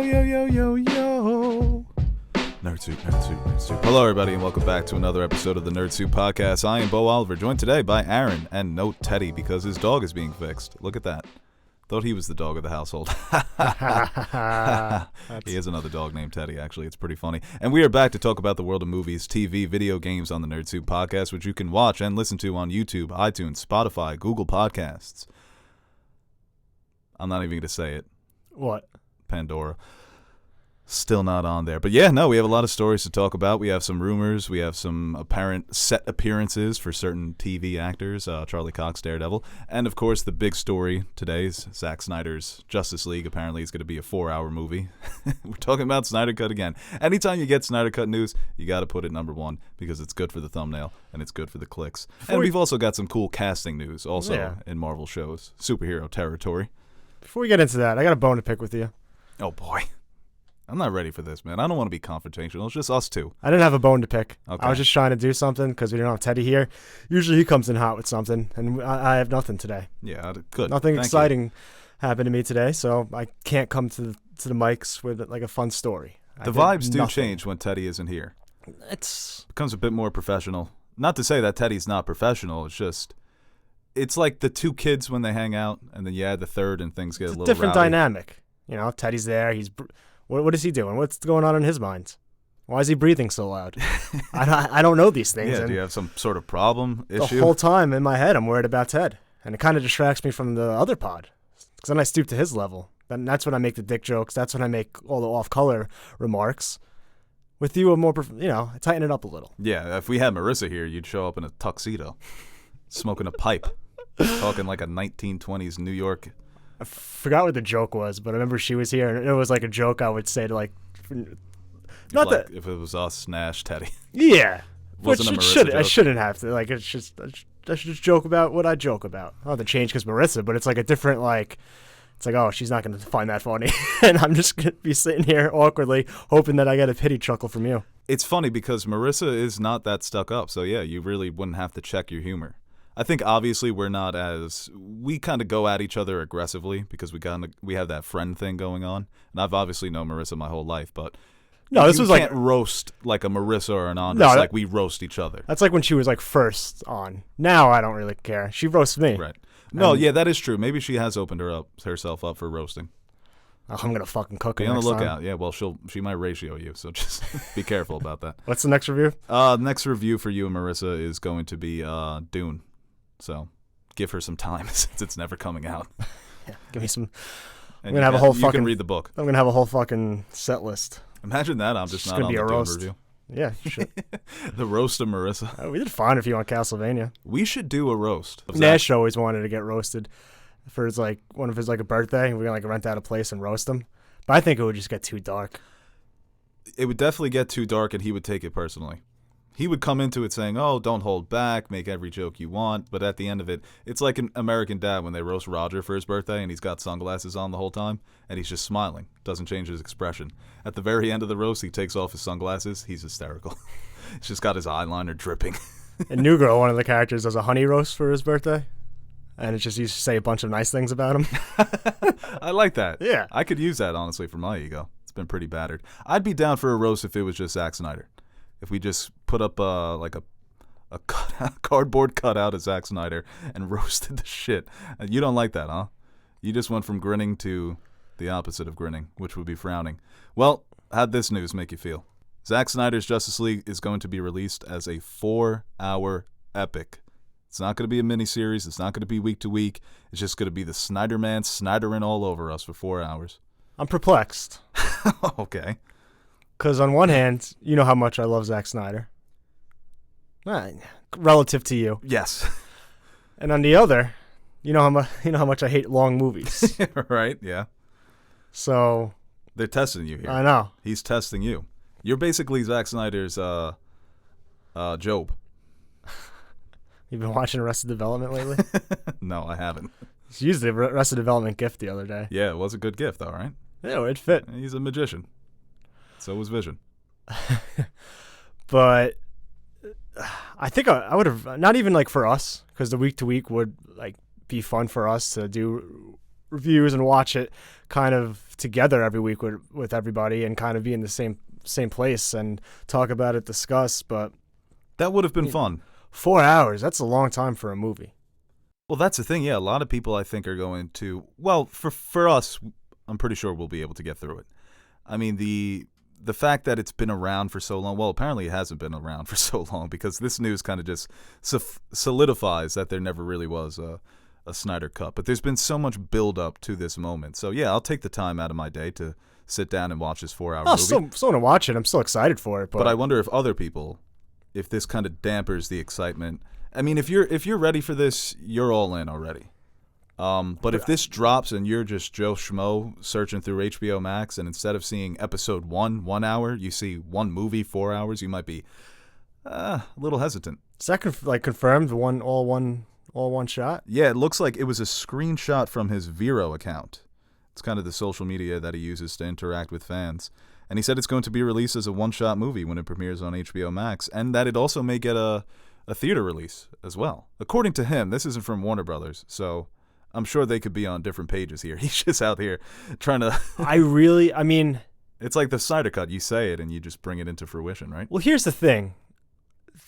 Yo, yo, yo, yo, yo. Nerd Soup, Nerd Soup, Nerd Soup. Hello, everybody, and welcome back to another episode of the Nerd Soup Podcast. I am Bo Oliver, joined today by Aaron, and no Teddy, because his dog is being fixed. Look at that. Thought he was the dog of the household. He has another dog named Teddy, actually. It's pretty funny. And we are back to talk about the world of movies, TV, video games on the Nerd Soup Podcast, which you can watch and listen to on YouTube, iTunes, Spotify, Google Podcasts. I'm not even going to say it. What? Pandora. Still not on there. But yeah, no, we have a lot of stories to talk about. We have some rumors. We have some apparent set appearances for certain TV actors, Charlie Cox, Daredevil. And, of course, the big story today is Zack Snyder's Justice League. Apparently, it's going to be a 4-hour movie. We're talking about Synder Cut again. Anytime you get Synder Cut news, you got to put it number one because it's good for the thumbnail and it's good for the clicks. And we've also got some cool casting news also in Marvel shows. Superhero territory. Before we get into that, I got a bone to pick with you. Oh, boy. I'm not ready for this, man. I don't want to be confrontational. It's just us two. I didn't have a bone to pick. Okay. I was just trying to do something because we didn't have Teddy here. Usually he comes in hot with something, and I have nothing today. Yeah, good. Nothing exciting happened to me today, so I can't come to the mics with like a fun story. The vibes do change when Teddy isn't here. It becomes a bit more professional. Not to say that Teddy's not professional. It's just, it's like the two kids when they hang out, and then you add the third, and things get a little different rowdy. dynamic. You know, Teddy's there. What is he doing? What's going on in his mind? Why is he breathing so loud? I don't know these things. Yeah, do you have some sort of problem, issue? The whole time in my head, I'm worried about Ted. And it kind of distracts me from the other pod. Because then I stoop to his level. Then that's when I make the dick jokes. That's when I make all the off-color remarks. With you, I tighten it up a little. Yeah, if we had Marissa here, you'd show up in a tuxedo, smoking a pipe, talking like a 1920s New York. I forgot what the joke was, but I remember she was here, and it was like a joke I would say to if it was us, Nash, Teddy. Yeah, Wasn't a Marissa joke. I shouldn't have to. Like, it's just I should just joke about what I joke about. I don't have to change because Marissa, but it's like a different It's like, oh, she's not going to find that funny, and I'm just going to be sitting here awkwardly hoping that I get a pity chuckle from you. It's funny because Marissa is not that stuck up, so yeah, you really wouldn't have to check your humor. I think obviously we kind of go at each other aggressively because we have that friend thing going on, and I've obviously known Marissa my whole life, but no, this you was can't roast like a Marissa or an Andres like we roast each other. That's like when she was like first on. Now I don't really care. She roasts me. Right. No, yeah, that is true. Maybe she has opened herself up for roasting. Oh, I'm gonna fucking cook her. Be on the lookout. Time. Yeah, well, she might ratio you, so just be careful about that. What's the next review? Next review for you and Marissa is going to be Dune. So give her some time since it's never coming out. Yeah, give me some. I'm gonna have a whole fucking. You can read the book. I'm gonna have a whole fucking set list. Imagine that. I'm just not on the Dune review. Yeah, shit. The roast of Marissa. We did fine if you want Castlevania. We should do a roast. Nash always wanted to get roasted for his one of his a birthday. We're gonna rent out a place and roast him. But I think it would just get too dark. It would definitely get too dark, and he would take it personally. He would come into it saying, "Oh, don't hold back, make every joke you want." But at the end of it, it's like an American Dad when they roast Roger for his birthday and he's got sunglasses on the whole time and he's just smiling, doesn't change his expression. At the very end of the roast, he takes off his sunglasses. He's hysterical. He's just got his eyeliner dripping. In New Girl, one of the characters does a honey roast for his birthday, and it's just used to say a bunch of nice things about him. I like that. Yeah, I could use that honestly for my ego. It's been pretty battered. I'd be down for a roast if it was just Zack Snyder. If we just put up a cardboard cutout of Zack Snyder and roasted the shit. You don't like that, huh? You just went from grinning to the opposite of grinning, which would be frowning. Well, how'd this news make you feel? Zack Snyder's Justice League is going to be released as a 4-hour epic. It's not going to be a miniseries. It's not going to be week to week. It's just going to be the Snyder Man Snydering all over us for 4 hours. I'm perplexed. Okay. Because on one hand, you know how much I love Zack Snyder. Relative to you. Yes. And on the other, you know how much I hate long movies. Right, yeah. So they're testing you here. I know. He's testing you. You're basically Zack Snyder's Job. You've been watching Arrested Development lately? No, I haven't. She used the Arrested Development gift the other day. Yeah, it was a good gift though, right? Yeah, it fit. He's a magician. So was Vision. But I think I would have, not even for us, because the week to week would be fun for us to do reviews and watch it kind of together every week with everybody and kind of be in the same place and talk about it, discuss. But That would have been fun. 4 hours, that's a long time for a movie. Well, that's the thing. Yeah, a lot of people I think are going to. Well, for us, I'm pretty sure we'll be able to get through it. I mean, the fact that it's been around for so long. Well, apparently it hasn't been around for so long because this news kind of just solidifies that there never really was a Synder Cut. But there's been so much build up to this moment. So yeah, I'll take the time out of my day to sit down and watch this 4 hour movie. Still want to watch it. I'm still excited for it. But I wonder if other people, if this kind of dampers the excitement. I mean, if you're ready for this, you're all in already. But if this drops and you're just Joe Schmo searching through HBO Max, and instead of seeing episode 1 hour, you see one movie 4 hours, you might be a little hesitant. Is that confirmed? All one shot? Yeah, it looks like it was a screenshot from his Vero account. It's kind of the social media that he uses to interact with fans. And he said it's going to be released as a one-shot movie when it premieres on HBO Max, and that it also may get a theater release as well. According to him, this isn't from Warner Brothers, so I'm sure they could be on different pages here. He's just out here trying to... I mean... It's like the Synder Cut. You say it and you just bring it into fruition, right? Well, here's the thing.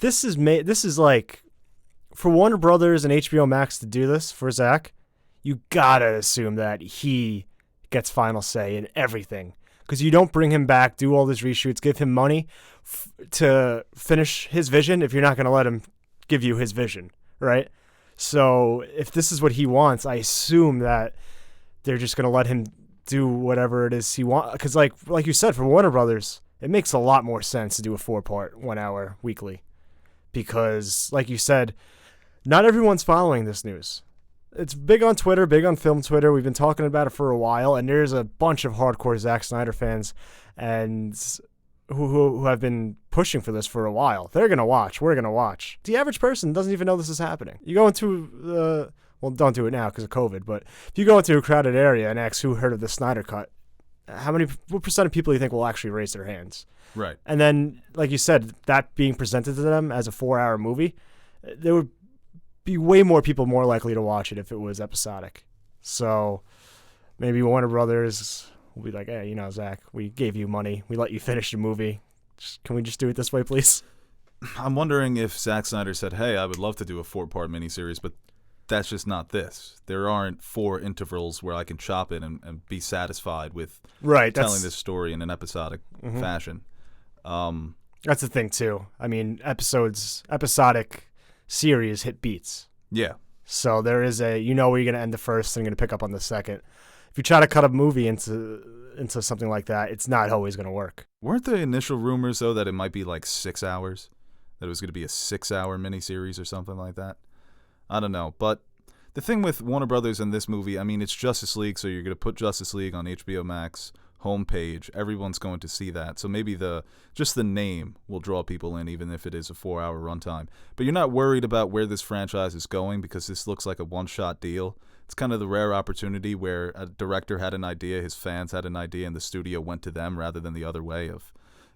This is like... For Warner Brothers and HBO Max to do this for Zack, you gotta assume that he gets final say in everything. Because you don't bring him back, do all these reshoots, give him money to finish his vision if you're not going to let him give you his vision, right? So if this is what he wants, I assume that they're just going to let him do whatever it is he wants. Because like you said, for Warner Brothers, it makes a lot more sense to do a 4-part, 1 hour weekly. Because like you said, not everyone's following this news. It's big on Twitter, big on film Twitter. We've been talking about it for a while, and there's a bunch of hardcore Zack Snyder fans and who have been pushing for this for a while. They're going to watch. We're going to watch. The average person doesn't even know this is happening. You go into, well, don't do it now because of COVID, but if you go into a crowded area and ask who heard of the Synder Cut, what percent of people do you think will actually raise their hands? Right. And then, like you said, that being presented to them as a 4-hour movie, there would be way more people more likely to watch it if it was episodic. So maybe Warner Brothers will be like, hey, Zack, we gave you money. We let you finish the movie. Can we just do it this way, please? I'm wondering if Zack Snyder said, hey, I would love to do a 4-part miniseries, but that's just not this. There aren't 4 intervals where I can chop it and be satisfied with telling this story in an episodic fashion. That's the thing, too. I mean, episodic series hit beats. Yeah. So there is where you're going to end the first and you're going to pick up on the second. If you try to cut a movie into something like that, it's not always going to work. Weren't the initial rumors, though, that it might be like 6 hours? That it was going to be a 6-hour miniseries or something like that? I don't know. But the thing with Warner Brothers and this movie, I mean, it's Justice League, so you're going to put Justice League on HBO Max homepage. Everyone's going to see that. So maybe just the name will draw people in, even if it is a 4-hour runtime. But you're not worried about where this franchise is going because this looks like a one-shot deal. It's kind of the rare opportunity where a director had an idea, his fans had an idea, and the studio went to them rather than the other way of,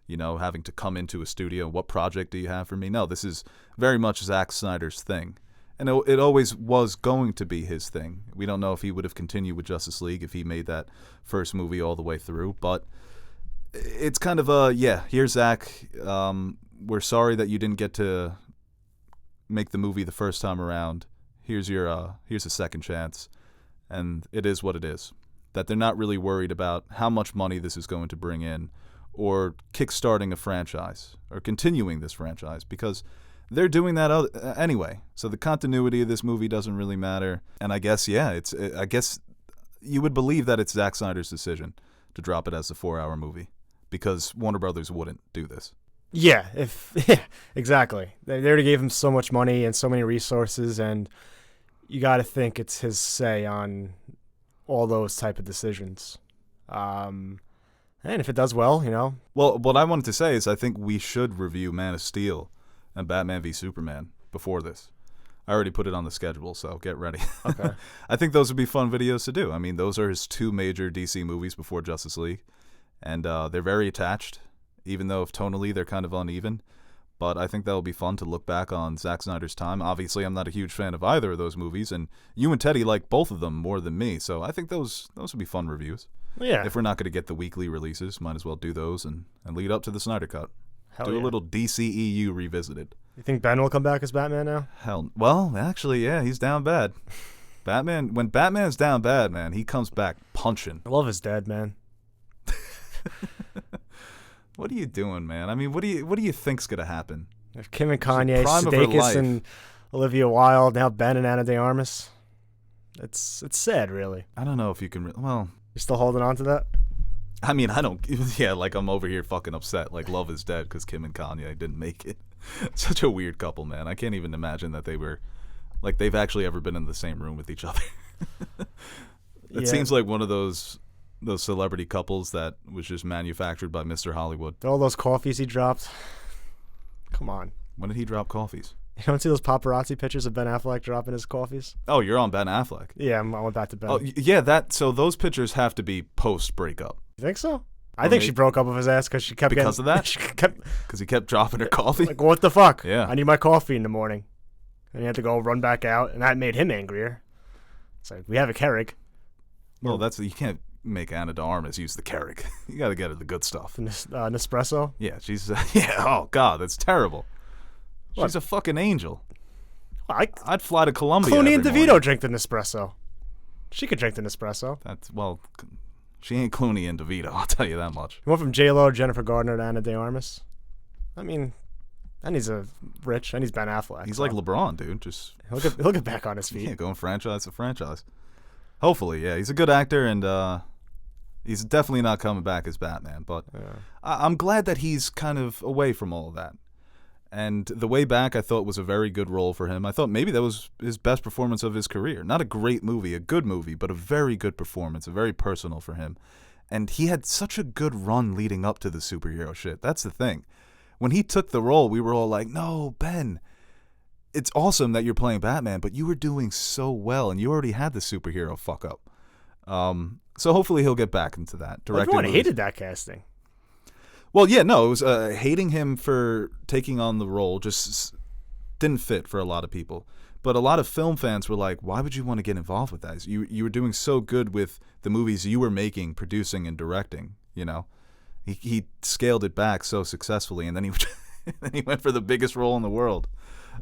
having to come into a studio. What project do you have for me? No, this is very much Zack Snyder's thing. And it always was going to be his thing. We don't know if he would have continued with Justice League if he made that first movie all the way through. But it's kind of here's Zack. We're sorry that you didn't get to make the movie the first time around. Here's a second chance. And it is what it is. That they're not really worried about how much money this is going to bring in or kickstarting a franchise or continuing this franchise because they're doing that anyway. So the continuity of this movie doesn't really matter. And I guess, I guess you would believe that it's Zack Snyder's decision to drop it as a 4-hour movie because Warner Brothers wouldn't do this. Yeah, exactly. They already gave him so much money and so many resources, and you got to think it's his say on all those type of decisions. And if it does well, Well, what I wanted to say is I think we should review Man of Steel and Batman v Superman before this. I already put it on the schedule, so get ready. Okay. I think those would be fun videos to do. I mean, those are his 2 major DC movies before Justice League, and they're very attached, even though tonally they're kind of uneven. But I think that'll be fun to look back on Zack Snyder's time. Obviously, I'm not a huge fan of either of those movies, and you and Teddy like both of them more than me, so I think those would be fun reviews. Yeah. If we're not going to get the weekly releases, might as well do those and lead up to the Synder Cut. Hell Do yeah. a little DCEU revisited. You think Ben will come back as Batman now? Hell, well, actually, yeah, he's down bad. When Batman's down bad, man, he comes back punching. Love is dead, man. What are you doing, man? I mean, what do you think's gonna happen? If Kim and Kanye, prime of her Sudeikis life. and Olivia Wilde, now Ben and Ana de Armas. It's sad, really. I don't know if you can. Well, You're still holding on to that? I mean, I don't. Yeah, like I'm over here fucking upset. Like love is dead because Kim and Kanye didn't make it. Such a weird couple, man. I can't even imagine that they were, like, they've actually ever been in the same room with each other. It Yeah. seems like one of those celebrity couples that was just manufactured by Mr. Hollywood. All those coffees he dropped. Come on. When did he drop coffees? You don't see those paparazzi pictures of Ben Affleck dropping his coffees? Oh, you're on Ben Affleck. Yeah, I went back to Ben. Oh, yeah. So those pictures have to be post breakup You think so? I think she broke up with his ass because she kept because of that. She kept Because he kept dropping her coffee. like, what the fuck? Yeah. I need my coffee in the morning, and he had to go run back out, and that made him angrier. It's like, we have a Keurig. Well, you can't make Ana de Armas use the Keurig. You got to get her the good stuff. Nespresso. Yeah, she's yeah. Oh God, that's terrible. She's What? a fucking angel. I'd fly to Colombia. Clooney and every DeVito morning. drink the Nespresso. She could drink the Nespresso. She ain't Clooney and DeVito. I'll tell you that much. You went from J-Lo, Jennifer Gardner to Ana de Armas. I mean, and he's rich, and he's Ben Affleck. He's so like LeBron, dude. Just he'll get back on his feet. yeah, going franchise to franchise. Hopefully, yeah. He's a good actor, and he's definitely not coming back as Batman. But Yeah. I'm glad that he's kind of away from all of that. And The Way Back, I thought, was a very good role for him. I thought maybe that was his best performance of his career. Not a great movie, a good movie, but a very good performance, a very personal for him. And he had such a good run leading up to the superhero shit. That's the thing. When he took the role, we were all like, no, Ben, it's awesome that you're playing Batman, but you were doing so well, and you already had the superhero fuck up. So hopefully he'll get back into that. Everyone hated that casting. Well, yeah, no, it was hating him for taking on the role just didn't fit for a lot of people. But a lot of film fans were like, why would you want to get involved with that? You were doing so good with the movies you were making, producing, and directing, you know? He scaled it back so successfully, and then he went for the biggest role in the world.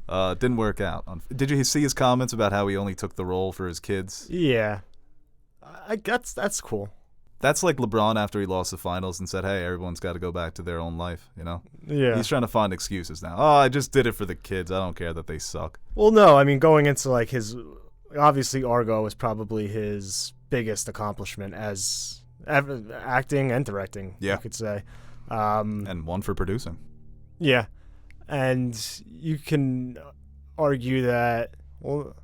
Didn't work out. Did you see his comments about how he only took the role for his kids? Yeah. That's cool. That's like LeBron after he lost the finals and said, hey, everyone's got to go back to their own life, you know? Yeah. He's trying to find excuses now. Oh, I just did it for the kids. I don't care that they suck. Well, no, I mean, going into like his, obviously Argo was probably his biggest accomplishment as acting and directing, Yeah. you could say. And one for producing. Yeah. And you can argue that, well,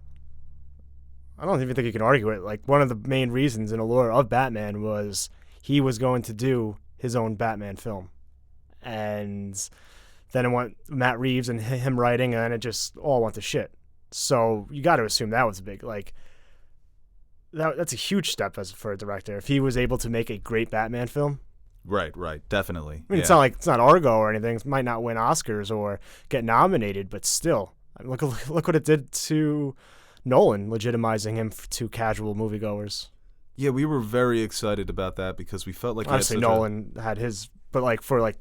I don't even think you can argue it. Like, one of the main reasons in allure of Batman was he was going to do his own Batman film. And then it went Matt Reeves and him writing, and it just all went to shit. So you got to assume that was a big, like, that's a huge step for a director. If he was able to make a great Batman film. Right, definitely. I mean, it's not like it's not Argo or anything. It might not win Oscars or get nominated, but still, I mean, look what it did to Nolan, legitimizing him to casual moviegoers. Yeah, we were very excited about that because we felt like he Obviously, had such Nolan had his, but like for like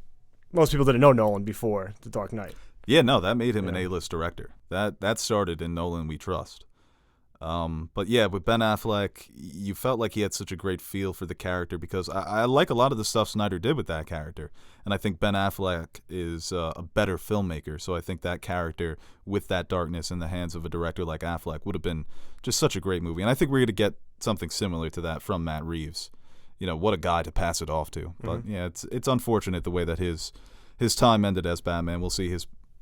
most people didn't know Nolan before The Dark Knight. Yeah, no, that made him an Yeah. A-list director. That started in Nolan We Trust. But yeah, with Ben Affleck, you felt like he had such a great feel for the character because I like a lot of the stuff Snyder did with that character. And I think Ben Affleck is a better filmmaker. So I think that character with that darkness in the hands of a director like Affleck would have been just such a great movie. And I think we're going to get something similar to that from Matt Reeves. You know, what a guy to pass it off to. But yeah, it's unfortunate the way that his time ended as Batman. We'll see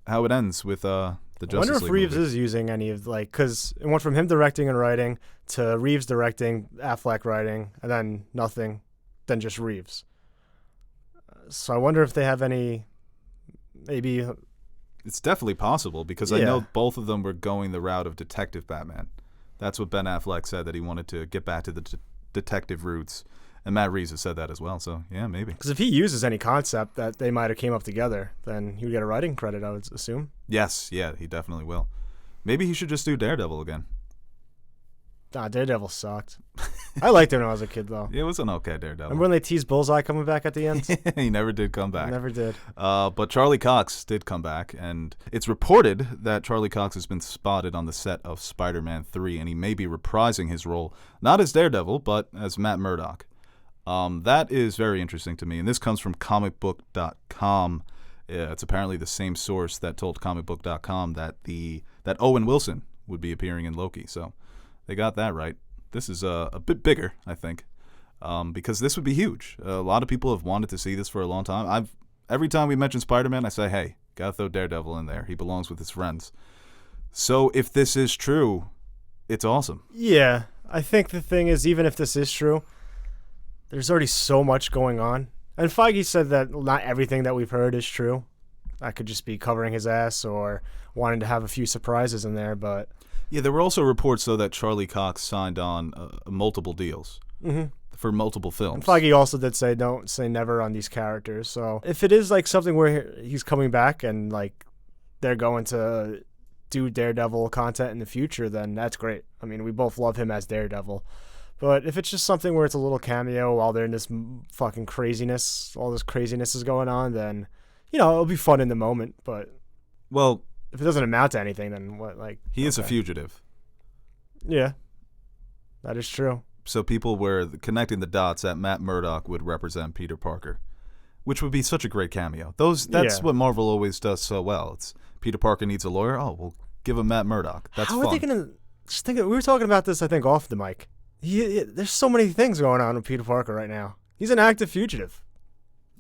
how it ends with the Justice I wonder if League Reeves movie. is using any of, like, because it went from him directing and writing to Reeves directing, Affleck writing, and then nothing, then just Reeves. So I wonder if they have any, maybe. It's definitely possible because I Yeah. know both of them were going the route of Detective Batman. That's what Ben Affleck said, that he wanted to get back to the detective roots And Matt Reeves has said that as well, so yeah, maybe. Because if he uses any concept that they might have came up together, then he would get a writing credit, I would assume. Yes, yeah, he definitely will. Maybe he should just do Daredevil again. Nah, Daredevil sucked. I liked him when I was a kid, though. It was an okay Daredevil. Remember when they teased Bullseye coming back at the end? He never did come back. Never did. But Charlie Cox did come back, and it's reported that Charlie Cox has been spotted on the set of Spider-Man 3, and he may be reprising his role, not as Daredevil, but as Matt Murdock. That is very interesting to me, and this comes from comicbook.com. It's apparently the same source that told comicbook.com that Owen Wilson would be appearing in Loki, so they got that right. This is a bit bigger, I think, because this would be huge. A lot of people have wanted to see this for a long time. Every time we mention Spider-Man, I say, hey, gotta throw Daredevil in there. He belongs with his friends. So if this is true, it's awesome. Yeah, I think the thing is, even if this is true, there's already so much going on. And Feige said that not everything that we've heard is true. That could just be covering his ass or wanting to have a few surprises in there, but... Yeah, there were also reports, though, that Charlie Cox signed on multiple deals for multiple films. And Feige also did say don't say never on these characters. So if it is like something where he's coming back and like they're going to do Daredevil content in the future, then that's great. I mean, we both love him as Daredevil. But if it's just something where it's a little cameo while they're in this fucking craziness, all this craziness is going on, then, you know, it'll be fun in the moment. But, well, if it doesn't amount to anything, then what, like... He is a fugitive. Yeah, that is true. So people were connecting the dots that Matt Murdock would represent Peter Parker, which would be such a great cameo. That's what Marvel always does so well. It's Peter Parker needs a lawyer. Oh, we'll give him Matt Murdock. That's How fun. are they going to... Just think, we were talking about this, I think, off the mic. There's so many things going on with Peter Parker right now. He's an active fugitive.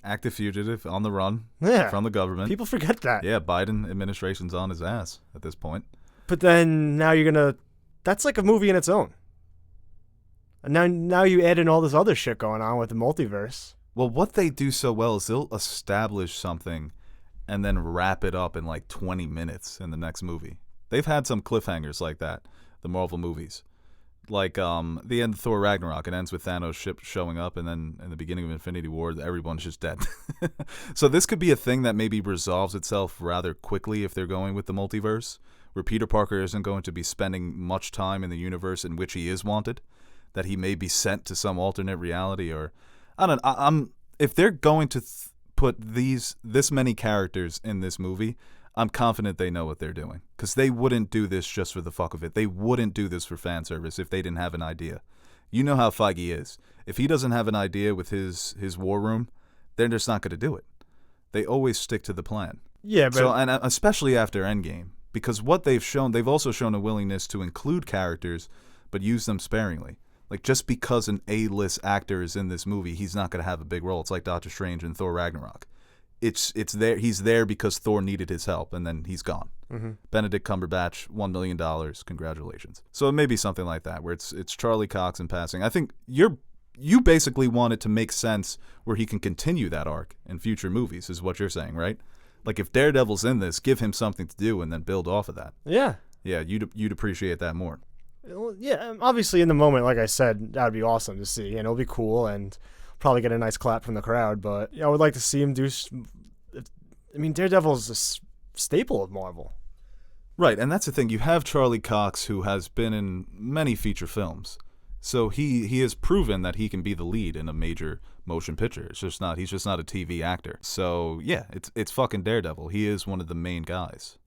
Active fugitive on the run from the government. People forget that. Yeah, Biden administration's on his ass at this point. But then now you're going to... That's like a movie in its own. And now you add in all this other shit going on with the multiverse. Well, what they do so well is they'll establish something and then wrap it up in like 20 minutes in the next movie. They've had some cliffhangers like that, the Marvel movies. Like the end of Thor Ragnarok, it ends with Thanos' ship showing up, and then in the beginning of Infinity War, everyone's just dead. So this could be a thing that maybe resolves itself rather quickly if they're going with the multiverse, where Peter Parker isn't going to be spending much time in the universe in which he is wanted, that he may be sent to some alternate reality, or I don't know. If they're going to put this many characters in this movie, I'm confident they know what they're doing, because they wouldn't do this just for the fuck of it. They wouldn't do this for fan service if they didn't have an idea. You know how Feige is. If he doesn't have an idea with his war room, they're just not going to do it. They always stick to the plan. Yeah, but... and especially after Endgame, because what they've also shown a willingness to include characters, but use them sparingly. Like, just because an A-list actor is in this movie, he's not going to have a big role. It's like Doctor Strange and Thor Ragnarok. It's there. He's there because Thor needed his help, and then he's gone. Mm-hmm. Benedict Cumberbatch, $1 million. Congratulations. So it may be something like that, where it's Charlie Cox in passing. I think you basically want it to make sense where he can continue that arc in future movies, is what you're saying, right? Like, if Daredevil's in this, give him something to do and then build off of that. Yeah. Yeah, you'd appreciate that more. Yeah, obviously in the moment, like I said, that would be awesome to see, and it'll be cool, and probably get a nice clap from the crowd. But yeah, I would like to see him do. I mean, Daredevil's a staple of Marvel. Right, and that's the thing. You have Charlie Cox, who has been in many feature films, so he has proven that he can be the lead in a major motion picture. He's just not a TV actor. So yeah, it's fucking Daredevil. He is one of the main guys.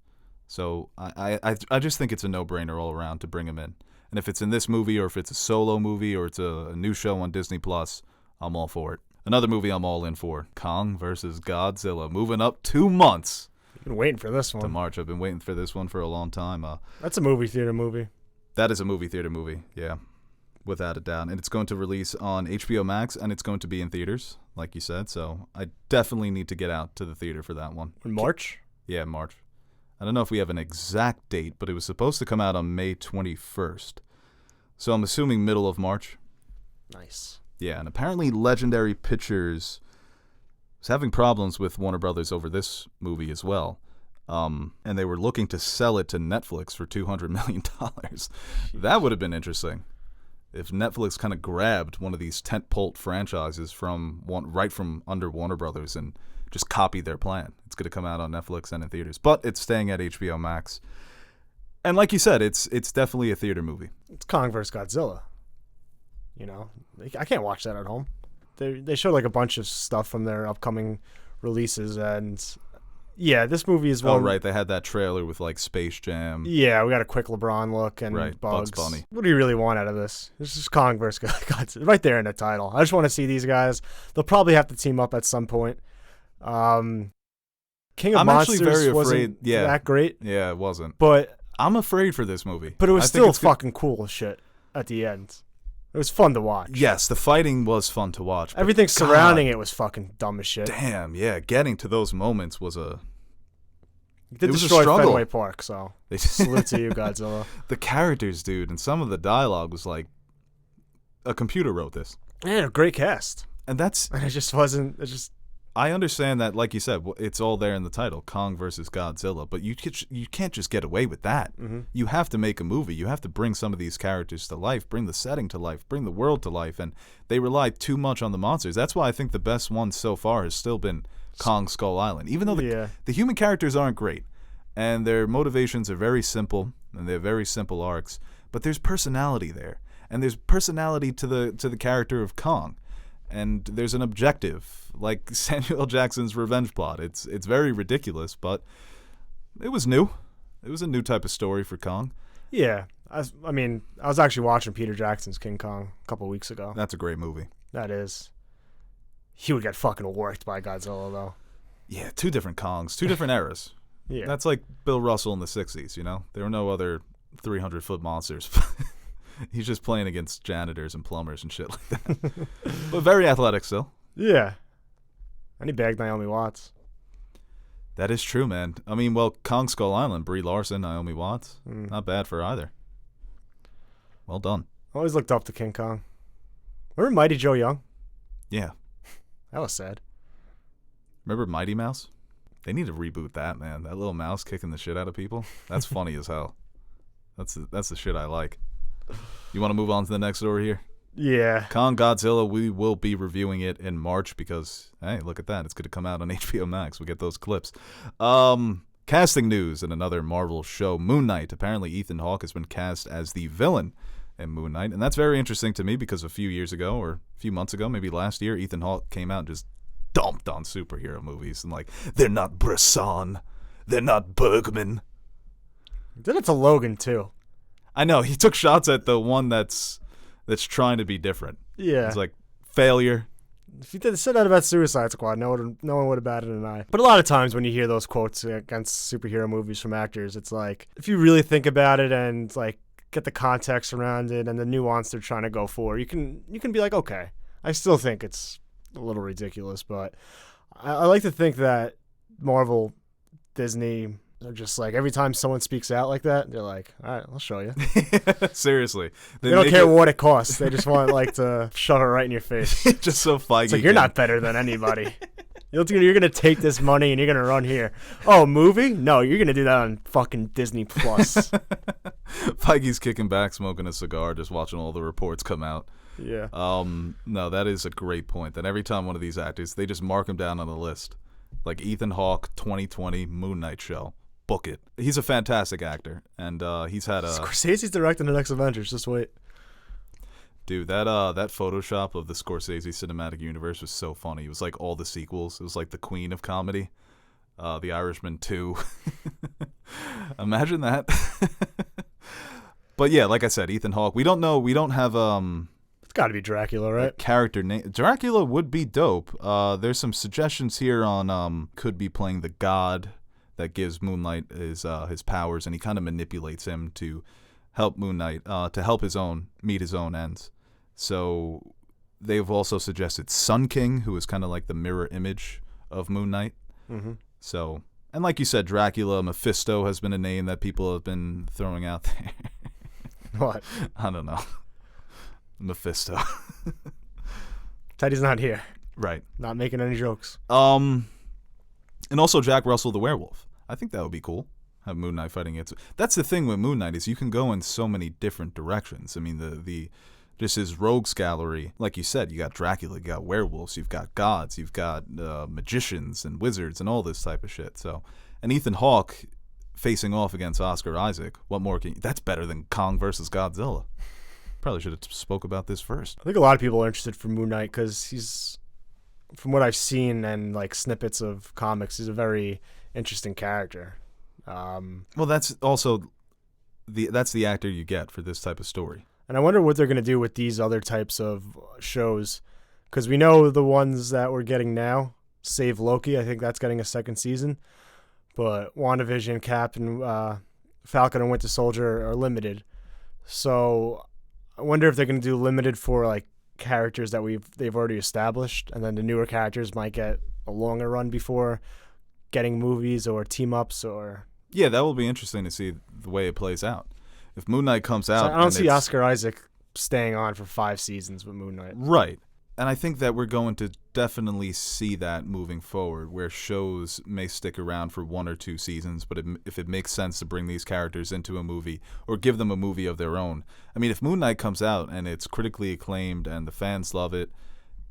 So I just think it's a no-brainer all around to bring him in. And if it's in this movie, or if it's a solo movie, or it's a new show on Disney Plus, I'm all for it. Another movie I'm all in for: Kong vs. Godzilla, moving up 2 months. You've been waiting for this one. To March. I've been waiting for this one for a long time. That's a movie theater movie. That is a movie theater movie, yeah, without a doubt. And it's going to release on HBO Max, and it's going to be in theaters, like you said. So I definitely need to get out to the theater for that one. In March? Yeah, March. I don't know if we have an exact date, but it was supposed to come out on May 21st. So I'm assuming middle of March. Nice. Yeah, and apparently Legendary Pictures was having problems with Warner Brothers over this movie as well. And they were looking to sell it to Netflix for $200 million. That would have been interesting. if Netflix kind of grabbed one of these tentpole franchises right from under Warner Brothers and just copied their plan. It's going to come out on Netflix and in theaters, but it's staying at HBO Max. And like you said, it's definitely a theater movie. It's Kong vs. Godzilla. You know, I can't watch that at home. They showed like a bunch of stuff from their upcoming releases, and yeah, this movie is one. Oh, right. They had that trailer with like Space Jam. Yeah, we got a quick LeBron look and right. Bugs Bunny. What do you really want out of this? This is Kong vs. Godzilla right there in the title. I just want to see these guys. They'll probably have to team up at some point. King of I'm Monsters actually very wasn't that great. Yeah, it wasn't. But I'm afraid for this movie. But it was still fucking cool as shit at the end. It was fun to watch. Yes, the fighting was fun to watch. Everything surrounding it was fucking dumb as shit. Damn, yeah. Getting to those moments was You did destroy Fenway Park, so salute to you, Godzilla. The characters, dude, and some of the dialogue was like, a computer wrote this. Yeah, a great cast. And it just wasn't. I understand that, like you said, it's all there in the title, Kong versus Godzilla, but you can't just get away with that. Mm-hmm. You have to make a movie. You have to bring some of these characters to life, bring the setting to life, bring the world to life, and they rely too much on the monsters. That's why I think the best one so far has still been Kong Skull Island, even though the human characters aren't great, and their motivations are very simple, and they have very simple arcs, but there's personality there, and there's personality to the character of Kong. And there's an objective, like Samuel L. Jackson's revenge plot. It's very ridiculous, but it was new. It was a new type of story for Kong. Yeah. I was actually watching Peter Jackson's King Kong a couple weeks ago. That's a great movie. That is. He would get fucking worked by Godzilla, though. Yeah, two different Kongs, two different eras. Yeah. That's like Bill Russell in the 60s, you know? There were no other 300-foot monsters. He's just playing against janitors and plumbers and shit like that. But very athletic still. Yeah. And he bagged Naomi Watts. That is true, man. I mean, well, Kong Skull Island, Brie Larson, Naomi Watts. Not bad for either. Well done. I always looked up to King Kong. Remember Mighty Joe Young? Yeah. That was sad. Remember Mighty Mouse? They need to reboot that, man. That little mouse kicking the shit out of people. That's funny as hell. That's the shit I like. You want to move on to the next story here? Yeah. Kong Godzilla, we will be reviewing it in March because, hey, look at that. It's going to come out on HBO Max. We get those clips. Casting news in another Marvel show, Moon Knight. Apparently, Ethan Hawke has been cast as the villain in Moon Knight. And that's very interesting to me because a few years ago, or a few months ago, maybe last year, Ethan Hawke came out and just dumped on superhero movies. And like, they're not Bresson. They're not Bergman. Did it to Logan, too. I know, he took shots at the one that's trying to be different. Yeah. It's like, failure. If you said that about Suicide Squad, no one would have batted an eye. But a lot of times when you hear those quotes against superhero movies from actors, it's like, if you really think about it and like get the context around it and the nuance they're trying to go for, you can be like, okay. I still think it's a little ridiculous, but I like to think that Marvel, Disney, they're just like, every time someone speaks out like that, they're like, all right, I'll show you. Seriously. They don't care what it costs. They just want like to shove it right in your face. Just so Feige. It's like, you're not better than anybody. You're going to take this money and you're going to run here. Oh, movie? No, you're going to do that on fucking Disney Plus. Feige's kicking back, smoking a cigar, just watching all the reports come out. Yeah. No, that is a great point. That every time one of these actors, they just mark him down on the list. Like Ethan Hawke, 2020 Moon Knight show. Book it. He's a fantastic actor, and he's had a. Scorsese's directing the next Avengers. Just wait, dude. That Photoshop of the Scorsese cinematic universe was so funny. It was like all the sequels. It was like the Queen of comedy, The Irishman 2. Imagine that. But yeah, like I said, Ethan Hawke. We don't know. We don't have It's got to be Dracula, right? Character name. Dracula would be dope. There's some suggestions here on could be playing the god that gives Moon Knight his powers, and he kind of manipulates him to help Moon Knight to help meet his own ends. So they've also suggested Sun King, who is kind of like the mirror image of Moon Knight. Mm-hmm. So, and like you said, Dracula, Mephisto has been a name that people have been throwing out there. What? I don't know. Mephisto. Teddy's not here. Right. Not making any jokes. And also Jack Russell the werewolf. I think that would be cool. Have Moon Knight fighting it. That's the thing with Moon Knight is you can go in so many different directions. I mean, the just his rogues gallery. Like you said, you got Dracula, you got werewolves, you've got gods, you've got magicians and wizards and all this type of shit. So, and Ethan Hawke facing off against Oscar Isaac. What more can you, that's better than Kong versus Godzilla. Probably should have spoke about this first. I think a lot of people are interested for Moon Knight because he's, from what I've seen and like snippets of comics, he's a very interesting character. Well, that's also that's the actor you get for this type of story. And I wonder what they're going to do with these other types of shows, because we know the ones that we're getting now, save Loki, I think that's getting a second season, but WandaVision, Cap, and Falcon and Winter Soldier are limited. So I wonder if they're going to do limited for like characters that they've already established, and then the newer characters might get a longer run before getting movies or team ups or. Yeah, that will be interesting to see the way it plays out. If Moon Knight comes out, So I don't see Oscar Isaac staying on for 5 seasons with Moon Knight. Right. And I think that we're going to definitely see that moving forward, where shows may stick around for 1 or 2 seasons, but if it makes sense to bring these characters into a movie or give them a movie of their own. I mean, if Moon Knight comes out and it's critically acclaimed and the fans love it,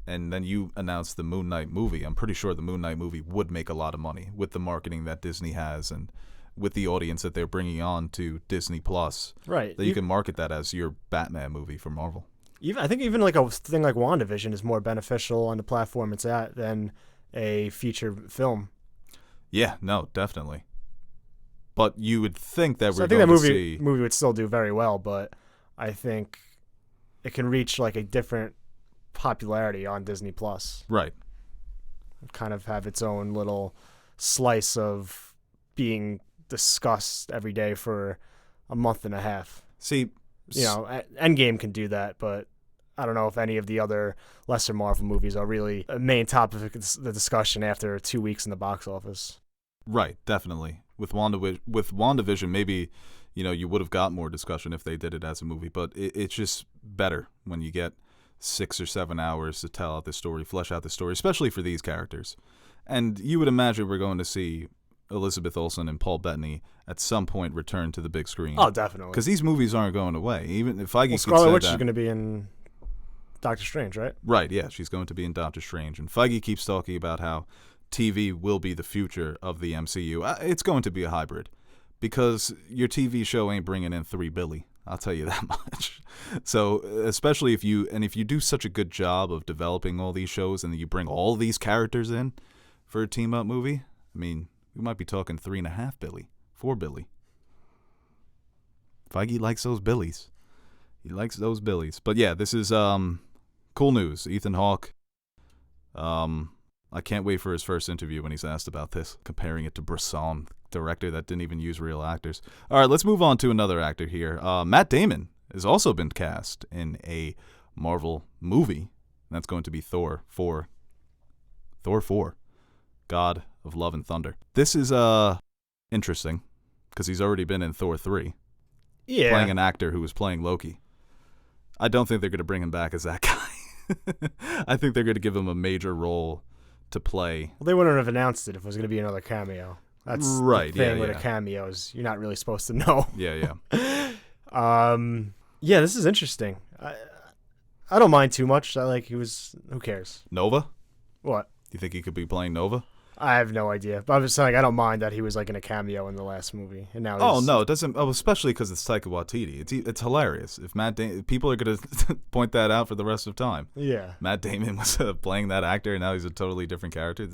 and then you announce the Moon Knight movie, I'm pretty sure the Moon Knight movie would make a lot of money with the marketing that Disney has and with the audience that they're bringing on to Disney Plus. Right. That you can market that as your Batman movie for Marvel. I think even like a thing like WandaVision is more beneficial on the platform it's at than a feature film. Yeah, no, definitely. But you would think that So we're I think going that to see... movie would still do very well, but I think it can reach like a different popularity on Disney Plus. Right. Kind of have its own little slice of being discussed every day for a month and a half. See, you know, Endgame can do that, but I don't know if any of the other lesser Marvel movies are really a main topic of the discussion after 2 weeks in the box office. Right, definitely. With WandaVision, maybe, you know, you would have got more discussion if they did it as a movie, but it's just better when you get 6 or 7 hours to tell out the story, flesh out the story, especially for these characters. And you would imagine we're going to see Elizabeth Olsen and Paul Bettany at some point return to the big screen. Oh, definitely. Because these movies aren't going away. Even if Feige Scarlet Witch is going to be in Doctor Strange, right? Right, yeah. She's going to be in Doctor Strange. And Feige keeps talking about how TV will be the future of the MCU. It's going to be a hybrid. Because your TV show ain't bringing in 3 billion. I'll tell you that much. So, especially if you do such a good job of developing all these shows and you bring all these characters in for a team-up movie, I mean... we might be talking 3.5 billion, 4 billion. Feige likes those billies. He likes those billies. But yeah, this is cool news. Ethan Hawke. I can't wait for his first interview when he's asked about this, comparing it to Bresson, director that didn't even use real actors. All right, let's move on to another actor here. Matt Damon has also been cast in a Marvel movie. And that's going to be Thor 4. God of Love and Thunder. This is interesting because he's already been in Thor 3. Yeah. Playing an actor who was playing Loki. I don't think they're going to bring him back as that guy. I think they're going to give him a major role to play. Well, they wouldn't have announced it if it was going to be another cameo. That's right, the thing yeah, with yeah. a cameo is you're not really supposed to know. Yeah. Yeah, this is interesting. I don't mind too much. Who cares? Nova? What? Do you think he could be playing Nova? I have no idea. But I'm just saying I don't mind that he was like in a cameo in the last movie. And now Oh, no, it doesn't. Oh, especially because it's Taika Waititi. It's hilarious. If people are going to point that out for the rest of time. Yeah. Matt Damon was playing that actor, and now he's a totally different character.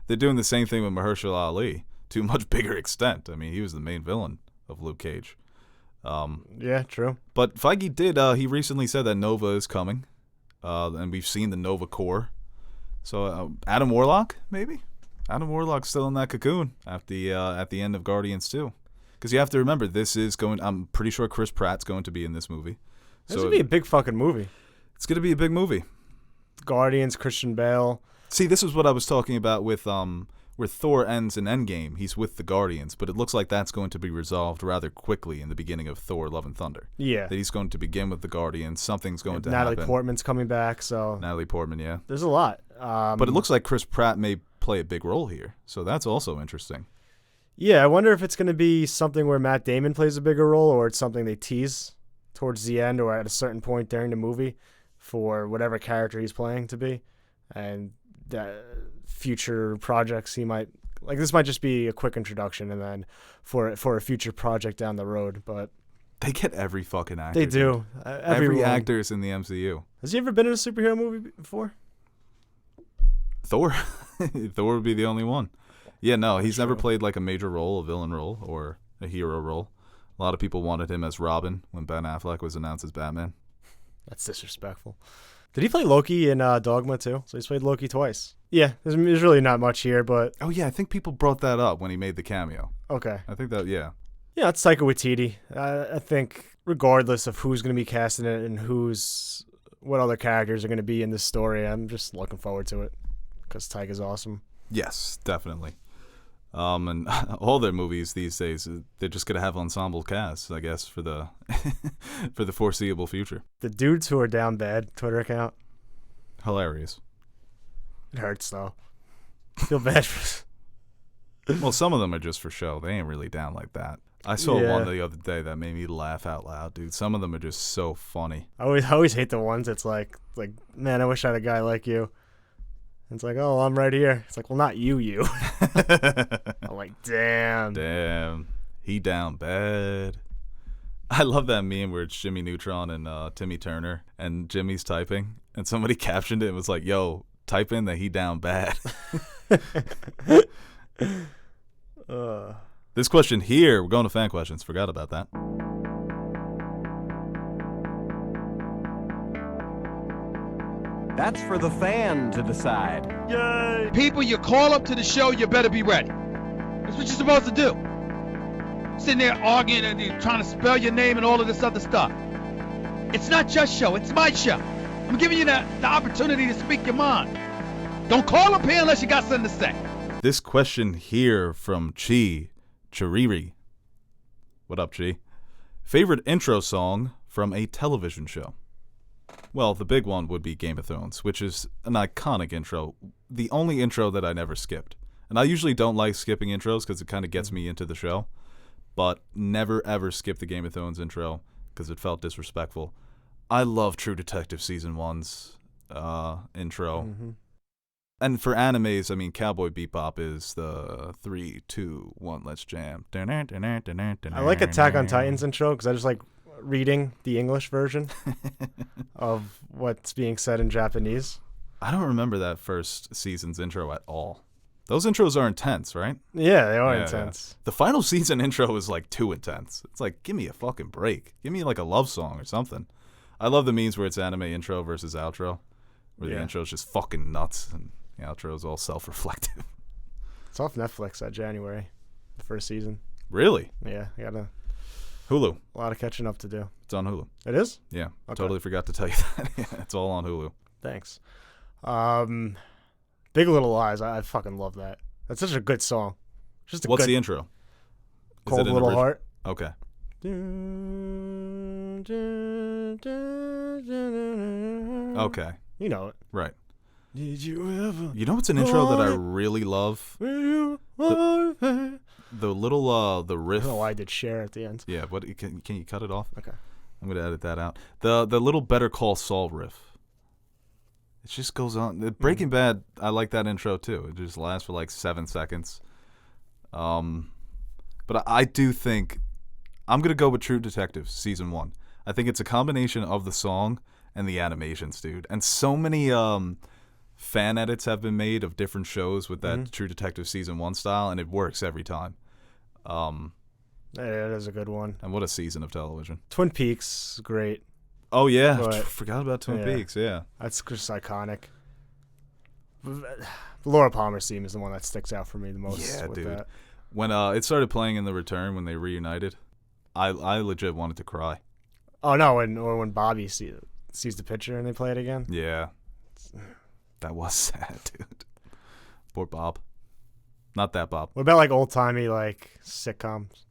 They're doing the same thing with Mahershala Ali to a much bigger extent. I mean, he was the main villain of Luke Cage. Yeah, true. But Feige did. He recently said that Nova is coming, and we've seen the Nova core. So Adam Warlock, maybe. Adam Warlock's still in that cocoon at the end of Guardians 2. Because you have to remember, this is going. I'm pretty sure Chris Pratt's going to be in this movie. This would be a big fucking movie. It's going to be a big movie. Guardians, Christian Bale. See, this is what I was talking about with where Thor ends in Endgame. He's with the Guardians, but it looks like that's going to be resolved rather quickly in the beginning of Thor: Love and Thunder. Yeah. That he's going to begin with the Guardians. Something's going to Natalie happen. Portman's coming back, so Natalie Portman, yeah. there's a lot. But it looks like Chris Pratt may play a big role here, so that's also interesting. Yeah, I wonder if it's going to be something where Matt Damon plays a bigger role, or it's something they tease towards the end or at a certain point during the movie for whatever character he's playing to be, and that future projects he might like. This might just be a quick introduction, and then for a future project down the road. But they get every fucking actor. they do. Every actor is in the MCU. Has he ever been in a superhero movie before? Thor. Thor would be the only one. Yeah, no, he's never played like a major role, a villain role, or a hero role. A lot of people wanted him as Robin when Ben Affleck was announced as Batman. That's disrespectful. Did he play Loki in Dogma too? So he's played Loki twice. Yeah, there's really not much here, but... Oh, yeah, I think people brought that up when he made the cameo. Okay. I think that, yeah. Yeah, it's Taika Waititi. I think regardless of who's going to be casting it and what other characters are going to be in this story, I'm just looking forward to it because Taika's awesome. Yes, definitely. And all their movies these days, they're just going to have ensemble casts, I guess, for the for the foreseeable future. The Dudes Who Are Down Bad Twitter account. Hilarious. It hurts, though. I feel bad for... Well, some of them are just for show. They ain't really down like that. I saw one the other day that made me laugh out loud, dude. Some of them are just so funny. I always hate the ones that's like, man, I wish I had a guy like you. And it's like, oh, I'm right here. It's like, well, not you. I'm like, damn. Damn. He down bad. I love that meme where it's Jimmy Neutron and Timmy Turner, and Jimmy's typing, and somebody captioned it and was like, yo, type in that he down bad. This question here, we're going to fan questions. Forgot about that. That's for the fan to decide. Yay! People you call up to the show, you better be ready. That's what you're supposed to do. Sitting there arguing and you're trying to spell your name and all of this other stuff. It's not your show, it's my show. I'm giving you the opportunity to speak your mind. Don't call up here unless you got something to say. This question here from Chiriri. What up, Chi? Favorite intro song from a television show? Well, the big one would be Game of Thrones, which is an iconic intro. The only intro that I never skipped. And I usually don't like skipping intros because it kind of gets me into the show. But never, ever skip the Game of Thrones intro because it felt disrespectful. I love True Detective Season 1's intro. Mm-hmm. And for animes, I mean, Cowboy Bebop is the 3, 2, 1, let's jam. I like Attack on Titan's intro because I just like reading the English version of what's being said in Japanese. I don't remember that first season's intro at all. Those intros are intense, right? Yeah, they are intense. Yeah. The final season intro is like too intense. It's like, give me a fucking break. Give me like a love song or something. I love the memes where it's anime intro versus outro, where the intro is just fucking nuts and the outro is all self-reflective. It's off Netflix January, the first season. Really? Yeah, I got Hulu. A lot of catching up to do. It's on Hulu. It is? Yeah. Okay. Totally forgot to tell you that. Yeah, it's all on Hulu. Thanks. Big Little Lies. I fucking love that. That's such a good song. Just What's the intro? Cold Little Heart. Okay. Okay. You know it. Right. Did you ever? You know what's an intro that I really love? The little the riff. I don't know why I did Cher at the end. Yeah, what can you cut it off? Okay. I'm gonna edit that out. The little Better Call Saul riff. It just goes on. Breaking Bad, I like that intro too. It just lasts for like 7 seconds. But I do think I'm gonna go with True Detective Season 1. I think it's a combination of the song and the animations, dude. And so many fan edits have been made of different shows with that True Detective Season 1 style, and it works every time. It is a good one. And what a season of television. Twin Peaks, great. Oh, yeah. But, forgot about Twin Peaks, yeah. That's just iconic. Laura Palmer's theme is the one that sticks out for me the most. Yeah, with dude. That. When it started playing in The Return, when they reunited, I legit wanted to cry. Oh, no, when Bobby sees the picture and they play it again? Yeah. That was sad, dude. Poor Bob. Not that Bob. What about like old-timey like sitcoms?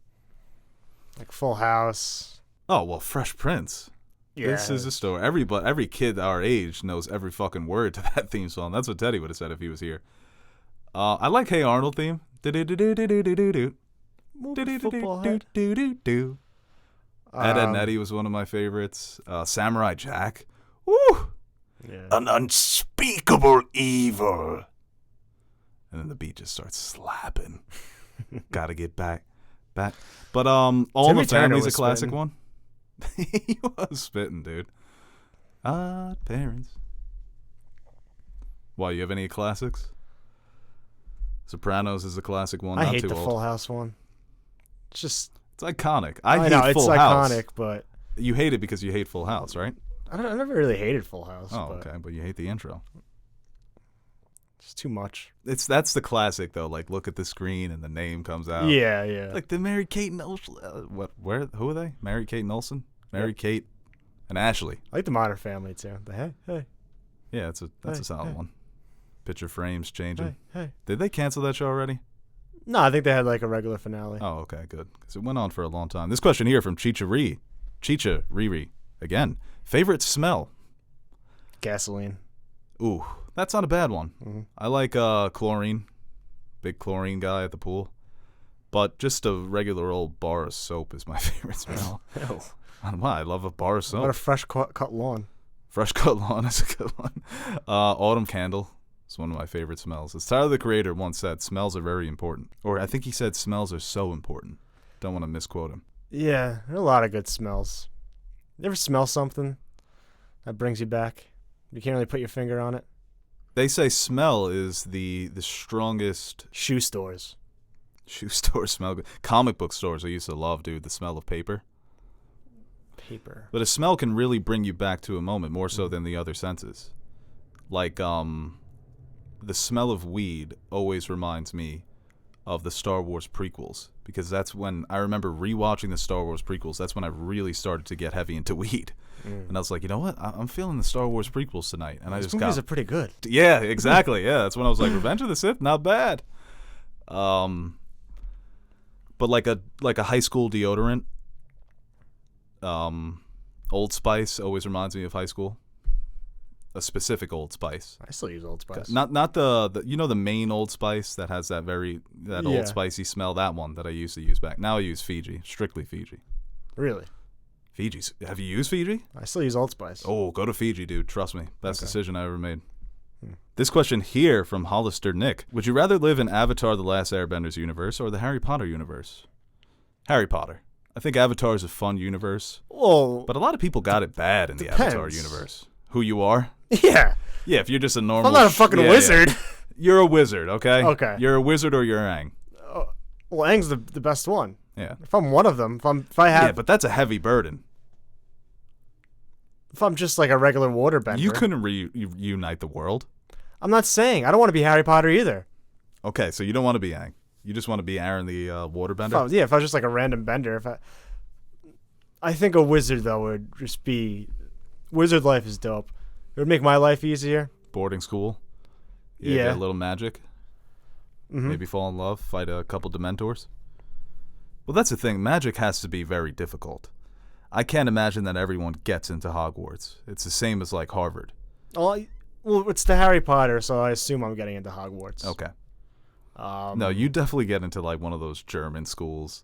Like Full House? Oh, well, Fresh Prince. Yeah. This is a story. Every kid our age knows every fucking word to that theme song. That's what Teddy would have said if he was here. I like Hey Arnold theme. Ed, Edd n Eddy was one of my favorites. Samurai Jack. Woo! Yeah. An unspeakable evil. And then the beat just starts slapping. Gotta get back. But All in the Family's a classic one. He was spitting, dude. Odd Parents. Why, you have any classics? Sopranos is a classic one. I not hate too the old. Full House one. It's iconic. I hate know, Full it's House. iconic, but You hate it because you hate Full House, right? I never really hated Full House. Oh, okay, but you hate the intro. It's too much. That's the classic though. Like, look at the screen and the name comes out. Yeah. Like the Mary Kate and Olsen. Who are they? Mary Kate and Olsen. Mary Kate and Ashley. I like the Modern Family too. The hey. Yeah, that's a solid one. Picture frames changing. Hey. Did they cancel that show already? No, I think they had like a regular finale. Oh, okay, good. Because it went on for a long time. This question here from Chicha Riri. Again, favorite smell? Gasoline. Ooh, that's not a bad one. Mm-hmm. I like chlorine. Big chlorine guy at the pool. But just a regular old bar of soap is my favorite smell. Ew. I don't know why. I love a bar of soap. What a fresh cut lawn. Fresh cut lawn is a good one. Autumn candle is one of my favorite smells. As Tyler the Creator once said, smells are very important. Or I think he said smells are so important. Don't want to misquote him. Yeah, there are a lot of good smells. You ever smell something that brings you back? You can't really put your finger on it. They say smell is the strongest. Shoe stores. Shoe stores smell good. Comic book stores I used to love, dude. The smell of paper. Paper. But a smell can really bring you back to a moment more so than the other senses. Like the smell of weed always reminds me of the Star Wars prequels, because that's when I remember rewatching the Star Wars prequels. That's when I really started to get heavy into weed. And I was like, you know what? I'm feeling the Star Wars prequels tonight. And Those movies are pretty good. Yeah, exactly. Yeah, that's when I was like, Revenge of the Sith, not bad. But like a high school deodorant. Old Spice always reminds me of high school. A specific Old Spice. I still use Old Spice. Not the you know, the main Old Spice that has that old spicy smell. That one that I used to use back. Now I use Fiji, strictly Fiji. Really? Fiji's. Have you used Fiji? I still use Old Spice. Oh, go to Fiji, dude. Trust me. Best decision I ever made. This question here from Hollister Nick. Would you rather live in Avatar The Last Airbender's universe or the Harry Potter universe? Harry Potter. I think Avatar is a fun universe. Well, But a lot of people got it bad in the Avatar universe. Who you are? yeah. Yeah, if you're just a normal... I'm not a fucking wizard. Yeah. You're a wizard, okay? Okay. You're a wizard or you're Aang. Well, Aang's the best one. Yeah. If I'm one of them, Yeah, but that's a heavy burden. If I'm just like a regular waterbender. You couldn't reunite the world. I'm not saying. I don't want to be Harry Potter either. Okay, so you don't want to be Aang. You just want to be Aaron the waterbender? If I was just like a random bender. I think a wizard, though, would just be... Wizard life is dope. It would make my life easier. Boarding school. Yeah. Get a little magic. Mm-hmm. Maybe fall in love. Fight a couple Dementors. Well, that's the thing. Magic has to be very difficult. I can't imagine that everyone gets into Hogwarts. It's the same as like Harvard. Well, it's the Harry Potter, so I assume I'm getting into Hogwarts. Okay. No, you definitely get into like one of those German schools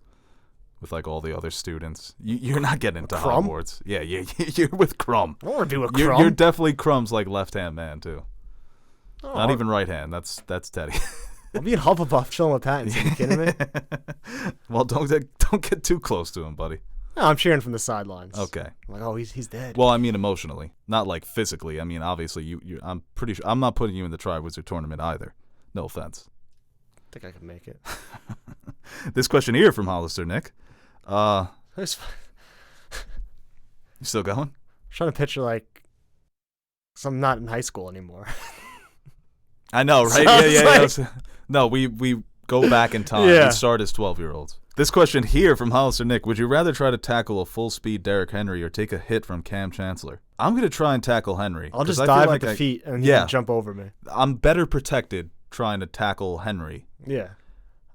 with like all the other students. You're not getting into Crumb? Hogwarts. Yeah, you're with Crumb. I don't want to be with Crumb. You're definitely Crumb's like left-hand man too. Oh, Not even right-hand. That's Teddy. I'll be in Hufflepuff chilling with Pattinson. Are you kidding me? Well, don't get too close to him, buddy. No, I'm cheering from the sidelines. Okay. I'm like, oh, he's dead. Well, I mean emotionally, not like physically. I mean, obviously, I'm pretty sure I'm not putting you in the Triwizard Tournament either. No offense. I think I can make it. This question here from Hollister Nick. You still going? I'm trying to picture like, so I'm not in high school anymore. I know, right? Yeah. No, we go back in time. Yeah. We start as 12-year-olds. This question here from Hollister Nick. Would you rather try to tackle a full-speed Derrick Henry or take a hit from Cam Chancellor? I'm going to try and tackle Henry. I'll just 'cause I feel dive like at the feet and he can jump over me. I'm better protected trying to tackle Henry. Yeah.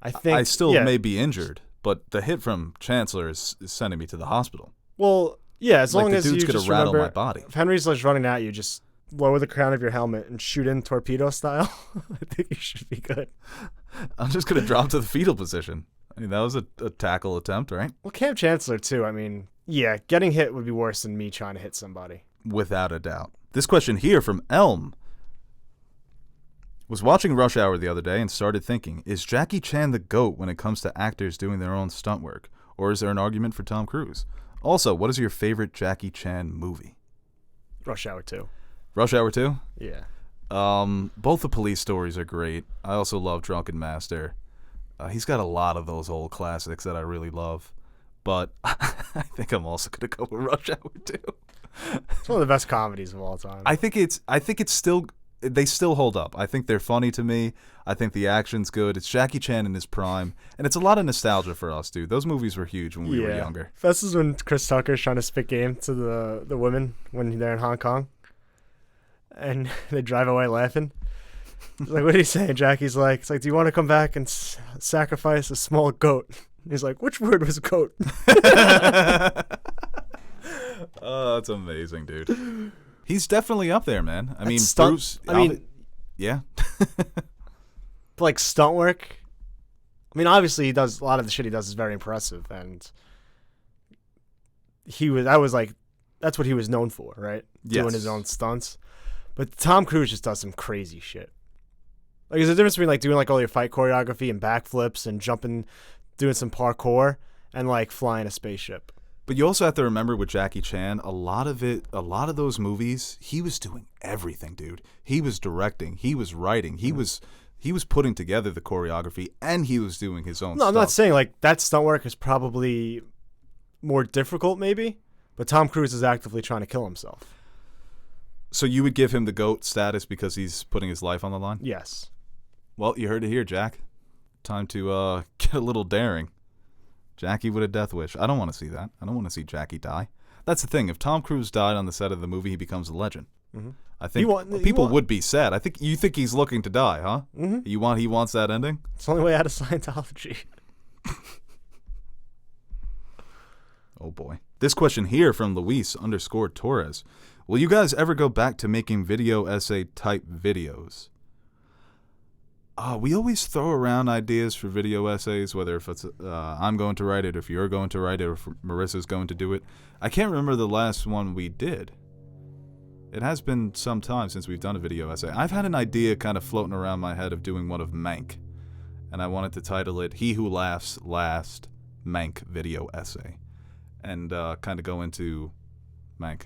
I still may be injured, but the hit from Chancellor is sending me to the hospital. Well, yeah, as Like long the as dude's you gonna just rattle remember, my body. if Henry's like running at you, just lower the crown of your helmet and shoot in torpedo style. I think you should be good. I'm just going to drop to the fetal position. I mean, that was a tackle attempt, right? Well, Cam Chancellor, too. I mean, Yeah, getting hit would be worse than me trying to hit somebody. Without a doubt. This question here from Elm. Was watching Rush Hour the other day and started thinking, is Jackie Chan the GOAT when it comes to actors doing their own stunt work? Or is there an argument for Tom Cruise? Also, what is your favorite Jackie Chan movie? Rush Hour 2. Rush Hour 2? Yeah. Both the police stories are great. I also love Drunken Master. He's got a lot of those old classics that I really love. But I think I'm also going to go with Rush Hour 2. It's one of the best comedies of all time. I think it's still, they still hold up. I think they're funny to me. I think the action's good. It's Jackie Chan in his prime. And it's a lot of nostalgia for us, dude. Those movies were huge when we were younger. This is when Chris Tucker's trying to spit game to the women when they're in Hong Kong. And they drive away laughing. Like, what are you saying? Jackie's like, it's like, do you want to come back and sacrifice a small goat? He's like, which word was goat? Oh, that's amazing, dude. He's definitely up there, man. I mean, stunt, Bruce. Yeah. Like stunt work. I mean, obviously, he does a lot of the shit he does is very impressive, and that's what he was known for, right? Yes. Doing his own stunts. But Tom Cruise just does some crazy shit. Like, there's a difference between like doing like all your fight choreography and backflips and jumping, doing some parkour, and like flying a spaceship. But you also have to remember with Jackie Chan, a lot of those movies, he was doing everything, dude. He was directing, he was writing, he was putting together the choreography, and he was doing his own stuff. I'm not saying like that stunt work is probably more difficult, maybe, but Tom Cruise is actively trying to kill himself. So you would give him the GOAT status because he's putting his life on the line? Yes. Well, you heard it here, Jack. Time to get a little daring. Jackie with a death wish. I don't want to see that. I don't want to see Jackie die. That's the thing. If Tom Cruise died on the set of the movie, he becomes a legend. Mm-hmm. I think people would be sad. You think he's looking to die, huh? Mm-hmm. He wants that ending? It's the only way out of Scientology. Oh boy. This question here from Luis_Torres. Will you guys ever go back to making video essay type videos? We always throw around ideas for video essays, whether if it's I'm going to write it, if you're going to write it, or if Marissa's going to do it. I can't remember the last one we did. It has been some time since we've done a video essay. I've had an idea kind of floating around my head of doing one of Mank, and I wanted to title it He Who Laughs Last Mank Video Essay, and kind of go into Mank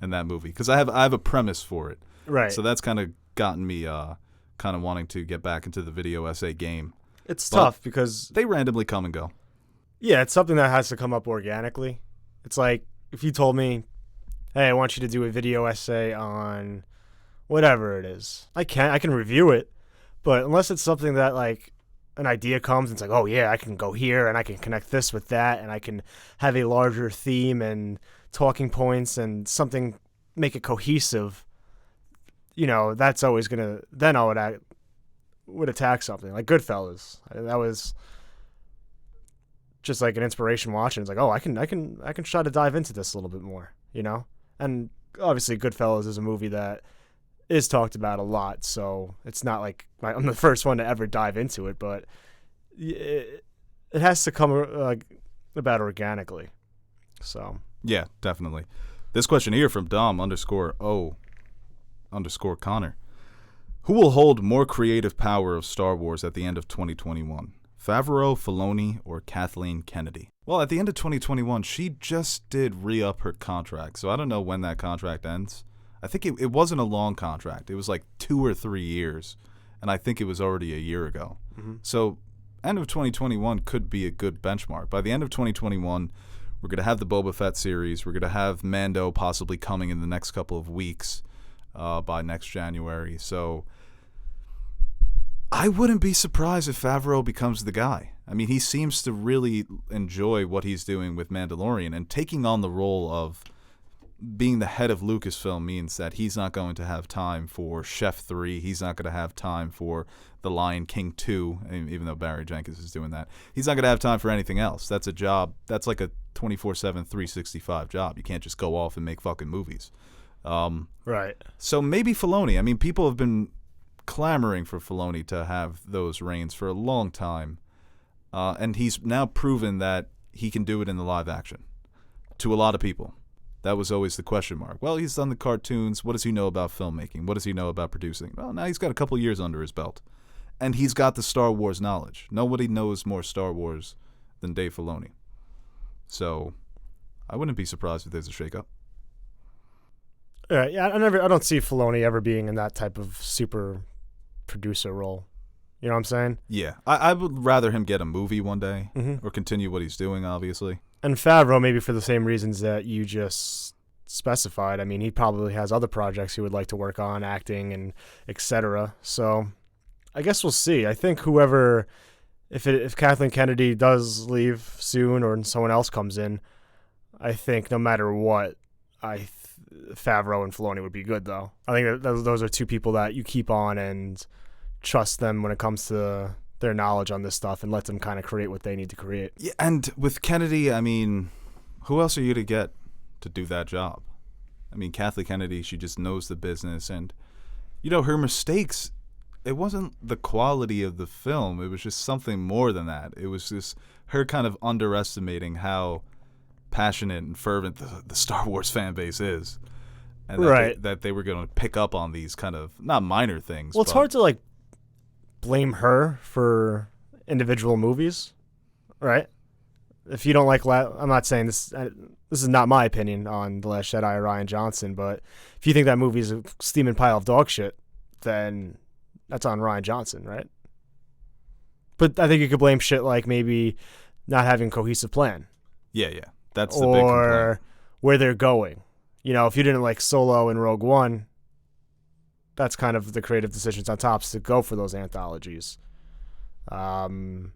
and that movie, because I have a premise for it. Right. So that's kind of gotten me kind of wanting to get back into the video essay game. It's tough because they randomly come and go. Yeah, it's something that has to come up organically. It's like if you told me, hey, I want you to do a video essay on whatever it is. I can review it, but unless it's something that like an idea comes and it's like, oh yeah, I can go here and I can connect this with that and I can have a larger theme and talking points and something, make it cohesive. You know, that's always gonna. Then I would attack something like Goodfellas. That was just like an inspiration watching. It's like, oh, I can try to dive into this a little bit more. You know, and obviously Goodfellas is a movie that is talked about a lot. So it's not like I'm the first one to ever dive into it, but it has to come about organically. So yeah, definitely. This question here from Dom_O_Connor. Who will hold more creative power of Star Wars at the end of 2021? Favreau, Filoni, or Kathleen Kennedy? Well, at the end of 2021, she just did re-up her contract, so I don't know when that contract ends. I think it wasn't a long contract. It was like 2 or 3 years, and I think it was already a year ago. Mm-hmm. So end of 2021 could be a good benchmark. By the end of 2021, we're going to have the Boba Fett series. We're going to have Mando possibly coming in the next couple of weeks. By next January. So I wouldn't be surprised if Favreau becomes the guy. I mean, he seems to really enjoy what he's doing with Mandalorian, and taking on the role of being the head of Lucasfilm means that he's not going to have time for Chef 3. He's not going to have time for The Lion King 2, even though Barry Jenkins is doing that. He's not going to have time for anything else. That's a job. That's like a 24/7, 365 job. You can't just go off and make fucking movies. Right. So maybe Filoni. I mean, people have been clamoring for Filoni to have those reins for a long time, and he's now proven that he can do it in the live action. to a lot of people. That was always the question mark. Well, he's done the cartoons. What does he know about filmmaking? What does he know about producing? Well, now he's got a couple years under his belt. And he's got the Star Wars knowledge. Nobody knows more Star Wars than Dave Filoni. So I wouldn't be surprised if there's a shakeup. Yeah, I don't see Filoni ever being in that type of super producer role. You know what I'm saying? Yeah, I would rather him get a movie one day Mm-hmm. or continue what he's doing, obviously. And Favreau, maybe for the same reasons that you just specified. I mean, he probably has other projects he would like to work on, acting and etc. So I guess we'll see. I think whoever, if Kathleen Kennedy does leave soon or someone else comes in, I think no matter what, Favreau and Filoni would be good, though. I think that those are two people that you keep on and trust them when it comes to their knowledge on this stuff and let them kind of create what they need to create. Yeah, and with Kennedy, I mean, who else are you to get to do that job? I mean, Kathleen Kennedy, she just knows the business, and, you know, her mistakes, it wasn't the quality of the film. It was just something more than that. It was just her kind of underestimating how passionate and fervent the Star Wars fan base is. And that they were going to pick up on these kind of, not minor things. Well, it's hard to, like, blame her for individual movies, right? If you don't like, I'm not saying this. This is not my opinion on The Last Jedi or Rian Johnson, but if you think that movie is a steaming pile of dog shit, then that's on Rian Johnson, right? But I think you could blame shit like maybe not having a cohesive plan. Yeah, that's the big complaint. Or where they're going. You know, if you didn't like Solo and Rogue One, that's kind of the creative decisions on top to go for those anthologies. And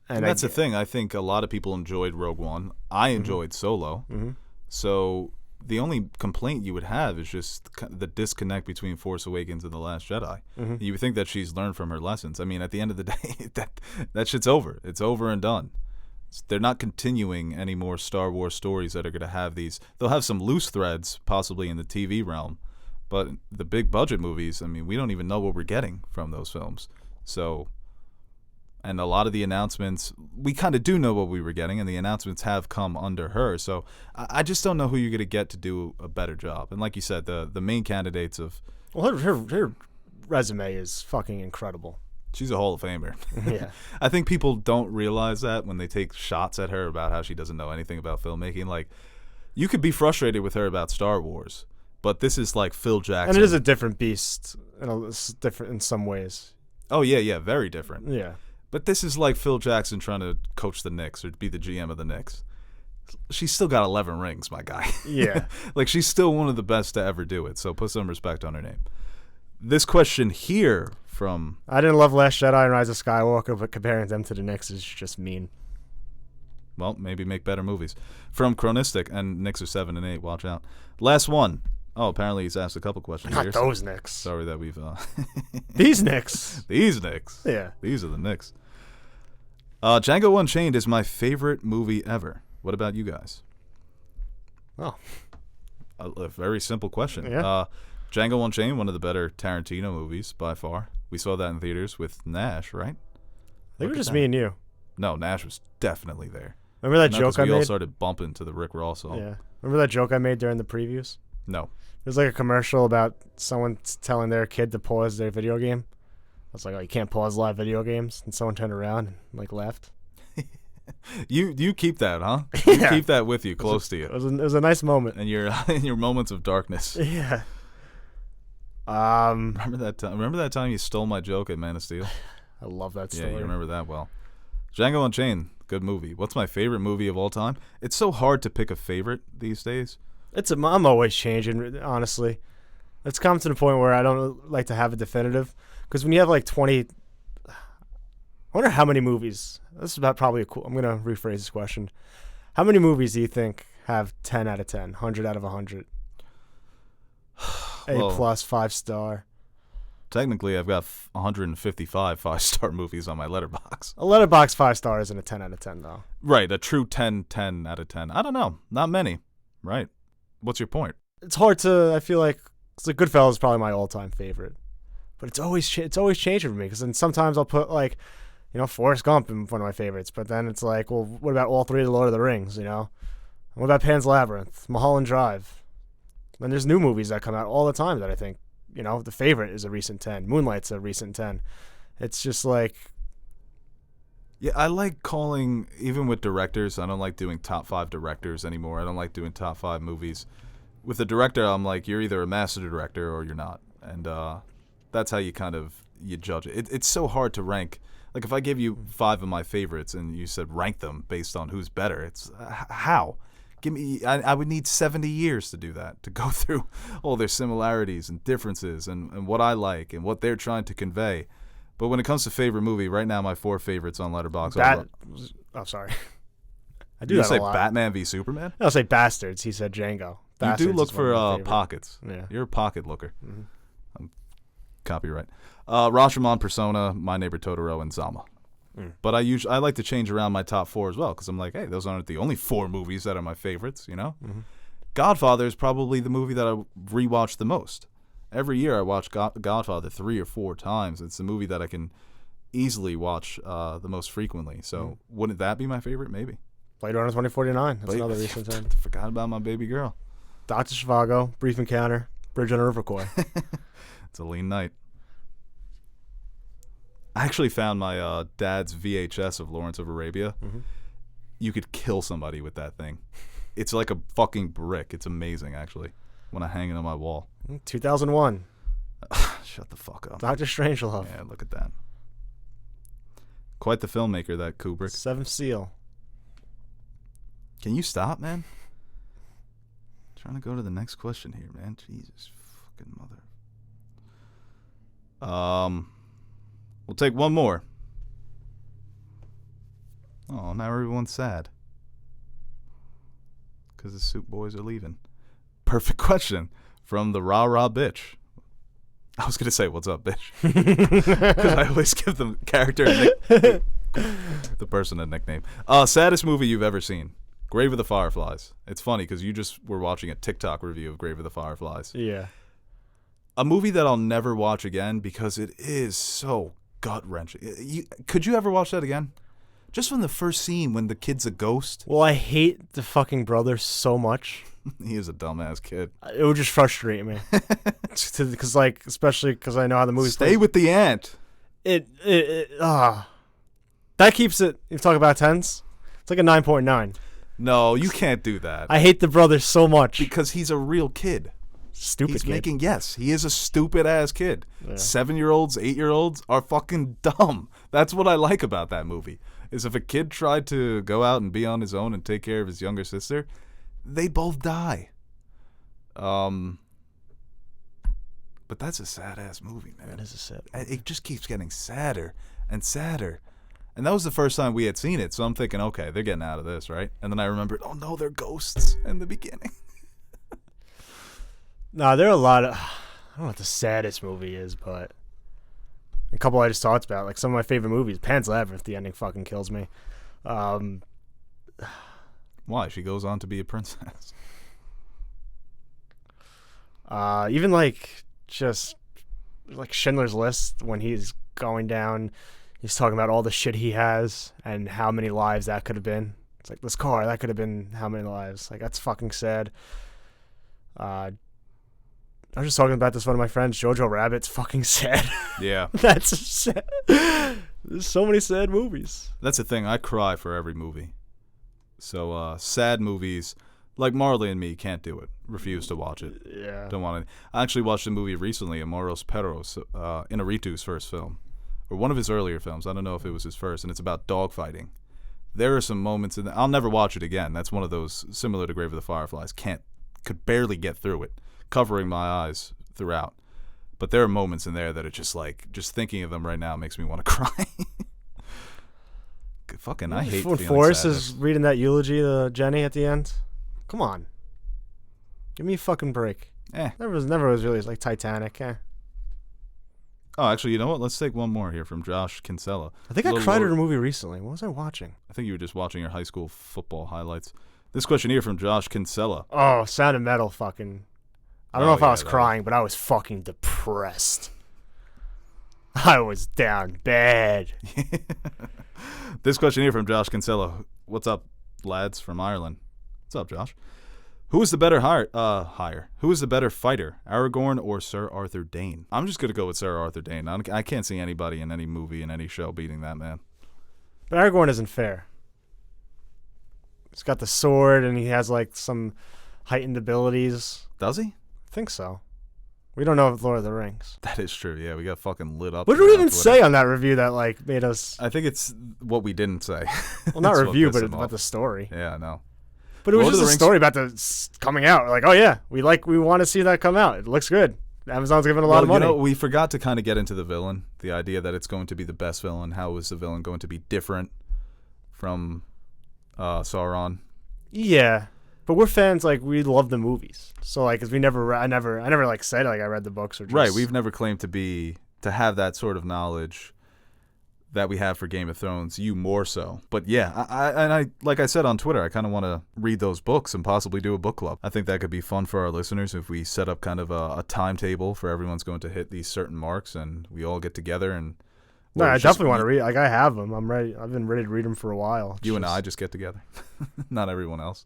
that's the thing. I think a lot of people enjoyed Rogue One. I enjoyed Solo. Mm-hmm. So the only complaint you would have is just the disconnect between Force Awakens and The Last Jedi. Mm-hmm. You would think that she's learned from her lessons. I mean, at the end of the day, that shit's over. It's over and done. They're not continuing any more Star Wars stories that are going to have these. They'll have some loose threads, possibly in the TV realm. But the big budget movies, I mean, we don't even know what we're getting from those films. So, and a lot of the announcements, we kind of do know what we were getting, and the announcements have come under her. So I just don't know who you're going to get to do a better job. And like you said, the main candidates of... Well, her resume is fucking incredible. She's a Hall of Famer. Yeah. I think people don't realize that when they take shots at her about how she doesn't know anything about filmmaking. Like, you could be frustrated with her about Star Wars, but this is like Phil Jackson. And it is a different beast. It's different in some ways. Oh, yeah, very different. Yeah. But this is like Phil Jackson trying to coach the Knicks or be the GM of the Knicks. She's still got 11 rings, my guy. Yeah. Like, she's still one of the best to ever do it, so put some respect on her name. This question here from... I didn't love Last Jedi and Rise of Skywalker, but comparing them to the Knicks is just mean. Well, maybe make better movies. From Chronistic, and Knicks are 7 and 8, watch out. Last one. Oh, apparently he's asked a couple questions Not here. those Knicks. Sorry that we've... These Knicks. These Knicks. Yeah. These are the Knicks. Django Unchained is my favorite movie ever. What about you guys? Oh. A very simple question. Yeah. Django Unchained, one of the better Tarantino movies by far. We saw that in theaters with Nash, right? I think it was just me and you. No, Nash was definitely there. Remember that joke I we all made? started bumping to the Rick Ross song. Yeah. Remember that joke I made during the previews? No. There's like a commercial about someone telling their kid to pause their video game. I was like, oh, you can't pause live video games. And someone turned around and like laughed. You keep that, huh? You Yeah. keep that with you, close to you. It was a nice moment. And in your moments of darkness. Yeah. Remember that time you stole my joke at Man of Steel? I love that story. Yeah, you remember that well. Django Unchained, good movie. What's my favorite movie of all time? It's so hard to pick a favorite these days. I'm always changing, honestly. It's come to the point where I don't like to have a definitive. Because when you have like 20... I wonder how many movies... This is about probably I'm going to rephrase this question. How many movies do you think have 10 out of 10, 100 out of 100? A+, 5-star. Technically, I've got 155 5-star movies on my letterbox. A letterbox 5-star isn't a 10 out of 10, though. Right, a true 10 out of 10. I don't know. Not many. Right. What's your point? It's hard to... I feel like... Goodfellas is probably my all-time favorite. But it's always changing for me. Because then sometimes I'll put, like... Forrest Gump in one of my favorites. But then it's like, well, what about all three of the Lord of the Rings, What about Pan's Labyrinth, Mulholland Drive? And there's new movies that come out all the time that I think, The Favorite is a recent 10. Moonlight's a recent 10. It's just like... Yeah, I like calling, even with directors, I don't like doing top 5 directors anymore. I don't like doing top 5 movies. With a director, I'm like, you're either a master director or you're not. And that's how you you judge it. It's so hard to rank. Like, if I give you 5 of my favorites and you said rank them based on who's better, it's how? I would need 70 years to do that, to go through all their similarities and differences and what I like and what they're trying to convey. But when it comes to favorite movie, right now my 4 favorites on Letterboxd. Sorry. I do you that say a lot. Batman v Superman? I'll say Bastards. He said Django. Bastards you do look is one of my for favorite. pockets. Yeah. You're a pocket looker. Mm-hmm. Copyright. Rashomon, Persona, My Neighbor Totoro, and Zama. But I like to change around my top 4 as well because I'm like, hey, those aren't the only 4 movies that are my favorites, Mm-hmm. Godfather is probably the movie that I rewatch the most. Every year I watch Godfather 3 or 4 times. It's the movie that I can easily watch the most frequently. So wouldn't that be my favorite? Maybe. Blade Runner 2049. That's another recent 10. Forgot about my baby girl. Dr. Zhivago, Brief Encounter, Bridge on the River Kwai. It's a lean night. I actually found my dad's VHS of Lawrence of Arabia. Mm-hmm. You could kill somebody with that thing. It's like a fucking brick. It's amazing, actually, when I hang it on my wall. 2001. Shut the fuck up. Dr. Strangelove. Yeah, look at that. Quite the filmmaker, that Kubrick. Seventh Seal. Can you stop, man? Trying to go to the next question here, man. Jesus fucking mother. We'll take one more. Oh, now everyone's sad. Because the Soup Boys are leaving. Perfect question from the Rah Rah Bitch. I was going to say, what's up, bitch? Because I always give the character the person a nickname. Saddest movie you've ever seen? Grave of the Fireflies. It's funny because you just were watching a TikTok review of Grave of the Fireflies. Yeah. A movie that I'll never watch again because it is so gut-wrenching. Could you ever watch that again? Just from the first scene when the kid's a ghost. Well, I hate the fucking brother so much. He is a dumbass kid. It would just frustrate me. Because, especially because I know how the movie Stay with the ant. That keeps it. You talk about 10s? It's like a 9.9. No, you can't do that. I hate the brother so much. Because he's a real kid. Stupid kid. He is a stupid ass kid. Yeah. 7-year-olds, 8-year-olds are fucking dumb. That's what I like about that movie. Is if a kid tried to go out and be on his own and take care of his younger sister, they'd both die. But that's a sad ass movie, man. That is a sad movie. It just keeps getting sadder and sadder. And that was the first time we had seen it, so I'm thinking, okay, they're getting out of this, right? And then I remembered, oh no, they're ghosts in the beginning. Nah, there are a lot of... I don't know what the saddest movie is, but... A couple I just talked about. Like, some of my favorite movies. Pan's Labyrinth, the ending fucking kills me. Why? She goes on to be a princess. Even, just... Schindler's List, when he's going down... He's talking about all the shit he has and how many lives that could have been. It's like, this car, that could have been how many lives. Like, that's fucking sad. I was just talking about this with one of my friends. Jojo Rabbit's fucking sad. Yeah. That's sad. There's so many sad movies. That's the thing. I cry for every movie. So, sad movies, like Marley and Me, can't do it. Refuse to watch it. Yeah. Don't want it. I actually watched a movie recently, Amoros Perros, Inarritu's first film. Or one of his earlier films. I don't know if it was his first, and it's about dogfighting. There are some moments in I'll never watch it again. That's one of those similar to Grave of the Fireflies. Could barely get through it, covering my eyes throughout. But there are moments in there that are just thinking of them right now makes me want to cry. Fucking, I hate when feeling Forrest sadness. is reading that eulogy to Jenny at the end. Come on, give me a fucking break. Never was really like Titanic. Oh, actually, you know what? Let's take one more here from Josh Kinsella. I think I cried at a movie recently. What was I watching? I think you were just watching your high school football highlights. This question here from Josh Kinsella. Oh, Sound of Metal fucking... I don't know if I was crying, but I was fucking depressed. I was down bad. This question here from Josh Kinsella. What's up, lads from Ireland? What's up, Josh? Who is the better Who is the better fighter, Aragorn or Sir Arthur Dane? I'm just gonna go with Sir Arthur Dane. I can't see anybody in any movie, in any show, beating that man. But Aragorn isn't fair. He's got the sword, and he has like some heightened abilities. Does he? I think so. We don't know if Lord of the Rings. That is true. Yeah, we got fucking lit up. What did we even on Twitter. say on that review that like made us? I think it's what we didn't say. Well, not That's what review, pissed but him about off. the story. Yeah, no. But it was Lord of just the a Rings- story about the coming out. Like, oh yeah, we want to see that come out. It looks good. Amazon's giving a lot of money. You know, we forgot to kind of get into the villain. The idea that it's going to be the best villain. How is the villain going to be different from Sauron? Yeah, but we're fans. Like, we love the movies. So like, cause I never like said like I read the books or just, Right. We've never claimed to have that sort of knowledge that we have for Game of Thrones. You more so. But yeah, I like I said on Twitter, I kind of want to read those books and possibly do a book club. I think that could be fun for our listeners if we set up kind of a timetable for everyone's going to hit these certain marks and we all get together and. No, or I just definitely want to read. Like, I have them. I'm ready. I've been ready to read them for a while. You and I just get together, not everyone else.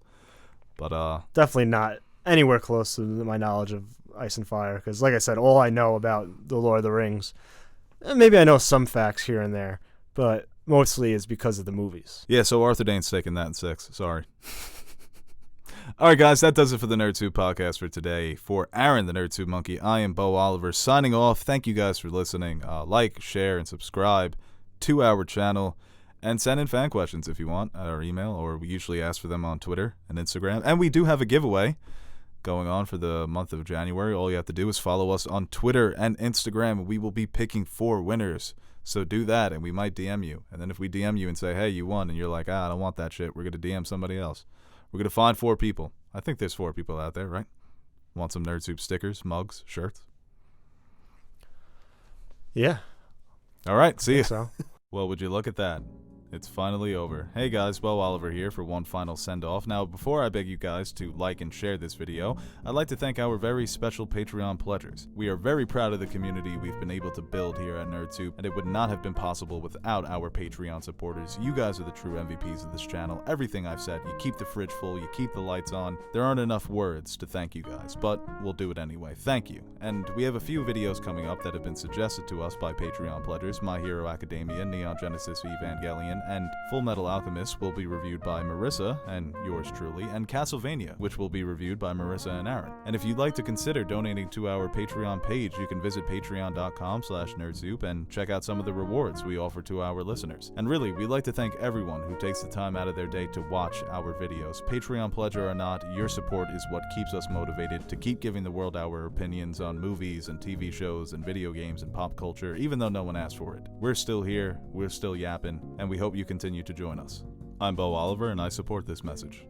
But definitely not anywhere close to my knowledge of Ice and Fire. Because, like I said, all I know about the Lord of the Rings, maybe I know some facts here and there, but mostly is because of the movies. yeah, so Arthur Dane's taking that in 6. Sorry. All right, guys, that does it for the Nerd Soup podcast for today. For Aaron, the Nerd Soup Monkey, I am Bo Oliver signing off. Thank you guys for listening. Like, share, and subscribe to our channel. And send in fan questions if you want at our email, or we usually ask for them on Twitter and Instagram. And we do have a giveaway going on for the month of January. All you have to do is follow us on Twitter and Instagram. We will be picking 4 winners. So do that, and we might DM you. And then if we DM you and say, hey, you won, and you're like, I don't want that shit, we're going to DM somebody else. We're going to find 4 people. I think there's 4 people out there, right? Want some Nerd Soup stickers, mugs, shirts? Yeah. All right, see you. So. Well, would you look at that? It's finally over. Hey guys, Bo Oliver here for one final send-off. Now, before I beg you guys to like and share this video, I'd like to thank our very special Patreon pledgers. We are very proud of the community we've been able to build here at Nerd Soup, and it would not have been possible without our Patreon supporters. You guys are the true MVPs of this channel. Everything I've said, you keep the fridge full, you keep the lights on. There aren't enough words to thank you guys, but we'll do it anyway. Thank you. And we have a few videos coming up that have been suggested to us by Patreon pledgers. My Hero Academia, Neon Genesis Evangelion, and Full Metal Alchemist will be reviewed by Marissa and yours truly, and Castlevania, which will be reviewed by Marissa and Aaron. And if you'd like to consider donating to our Patreon page, you can visit patreon.com/nerdsoup and check out some of the rewards we offer to our listeners. And really, we'd like to thank everyone who takes the time out of their day to watch our videos. Patreon pledger or not, your support is what keeps us motivated to keep giving the world our opinions on movies and TV shows and video games and pop culture, even though no one asked for it. We're still here, we're still yapping, and we hope you continue to join us. I'm Bo Oliver, and I support this message.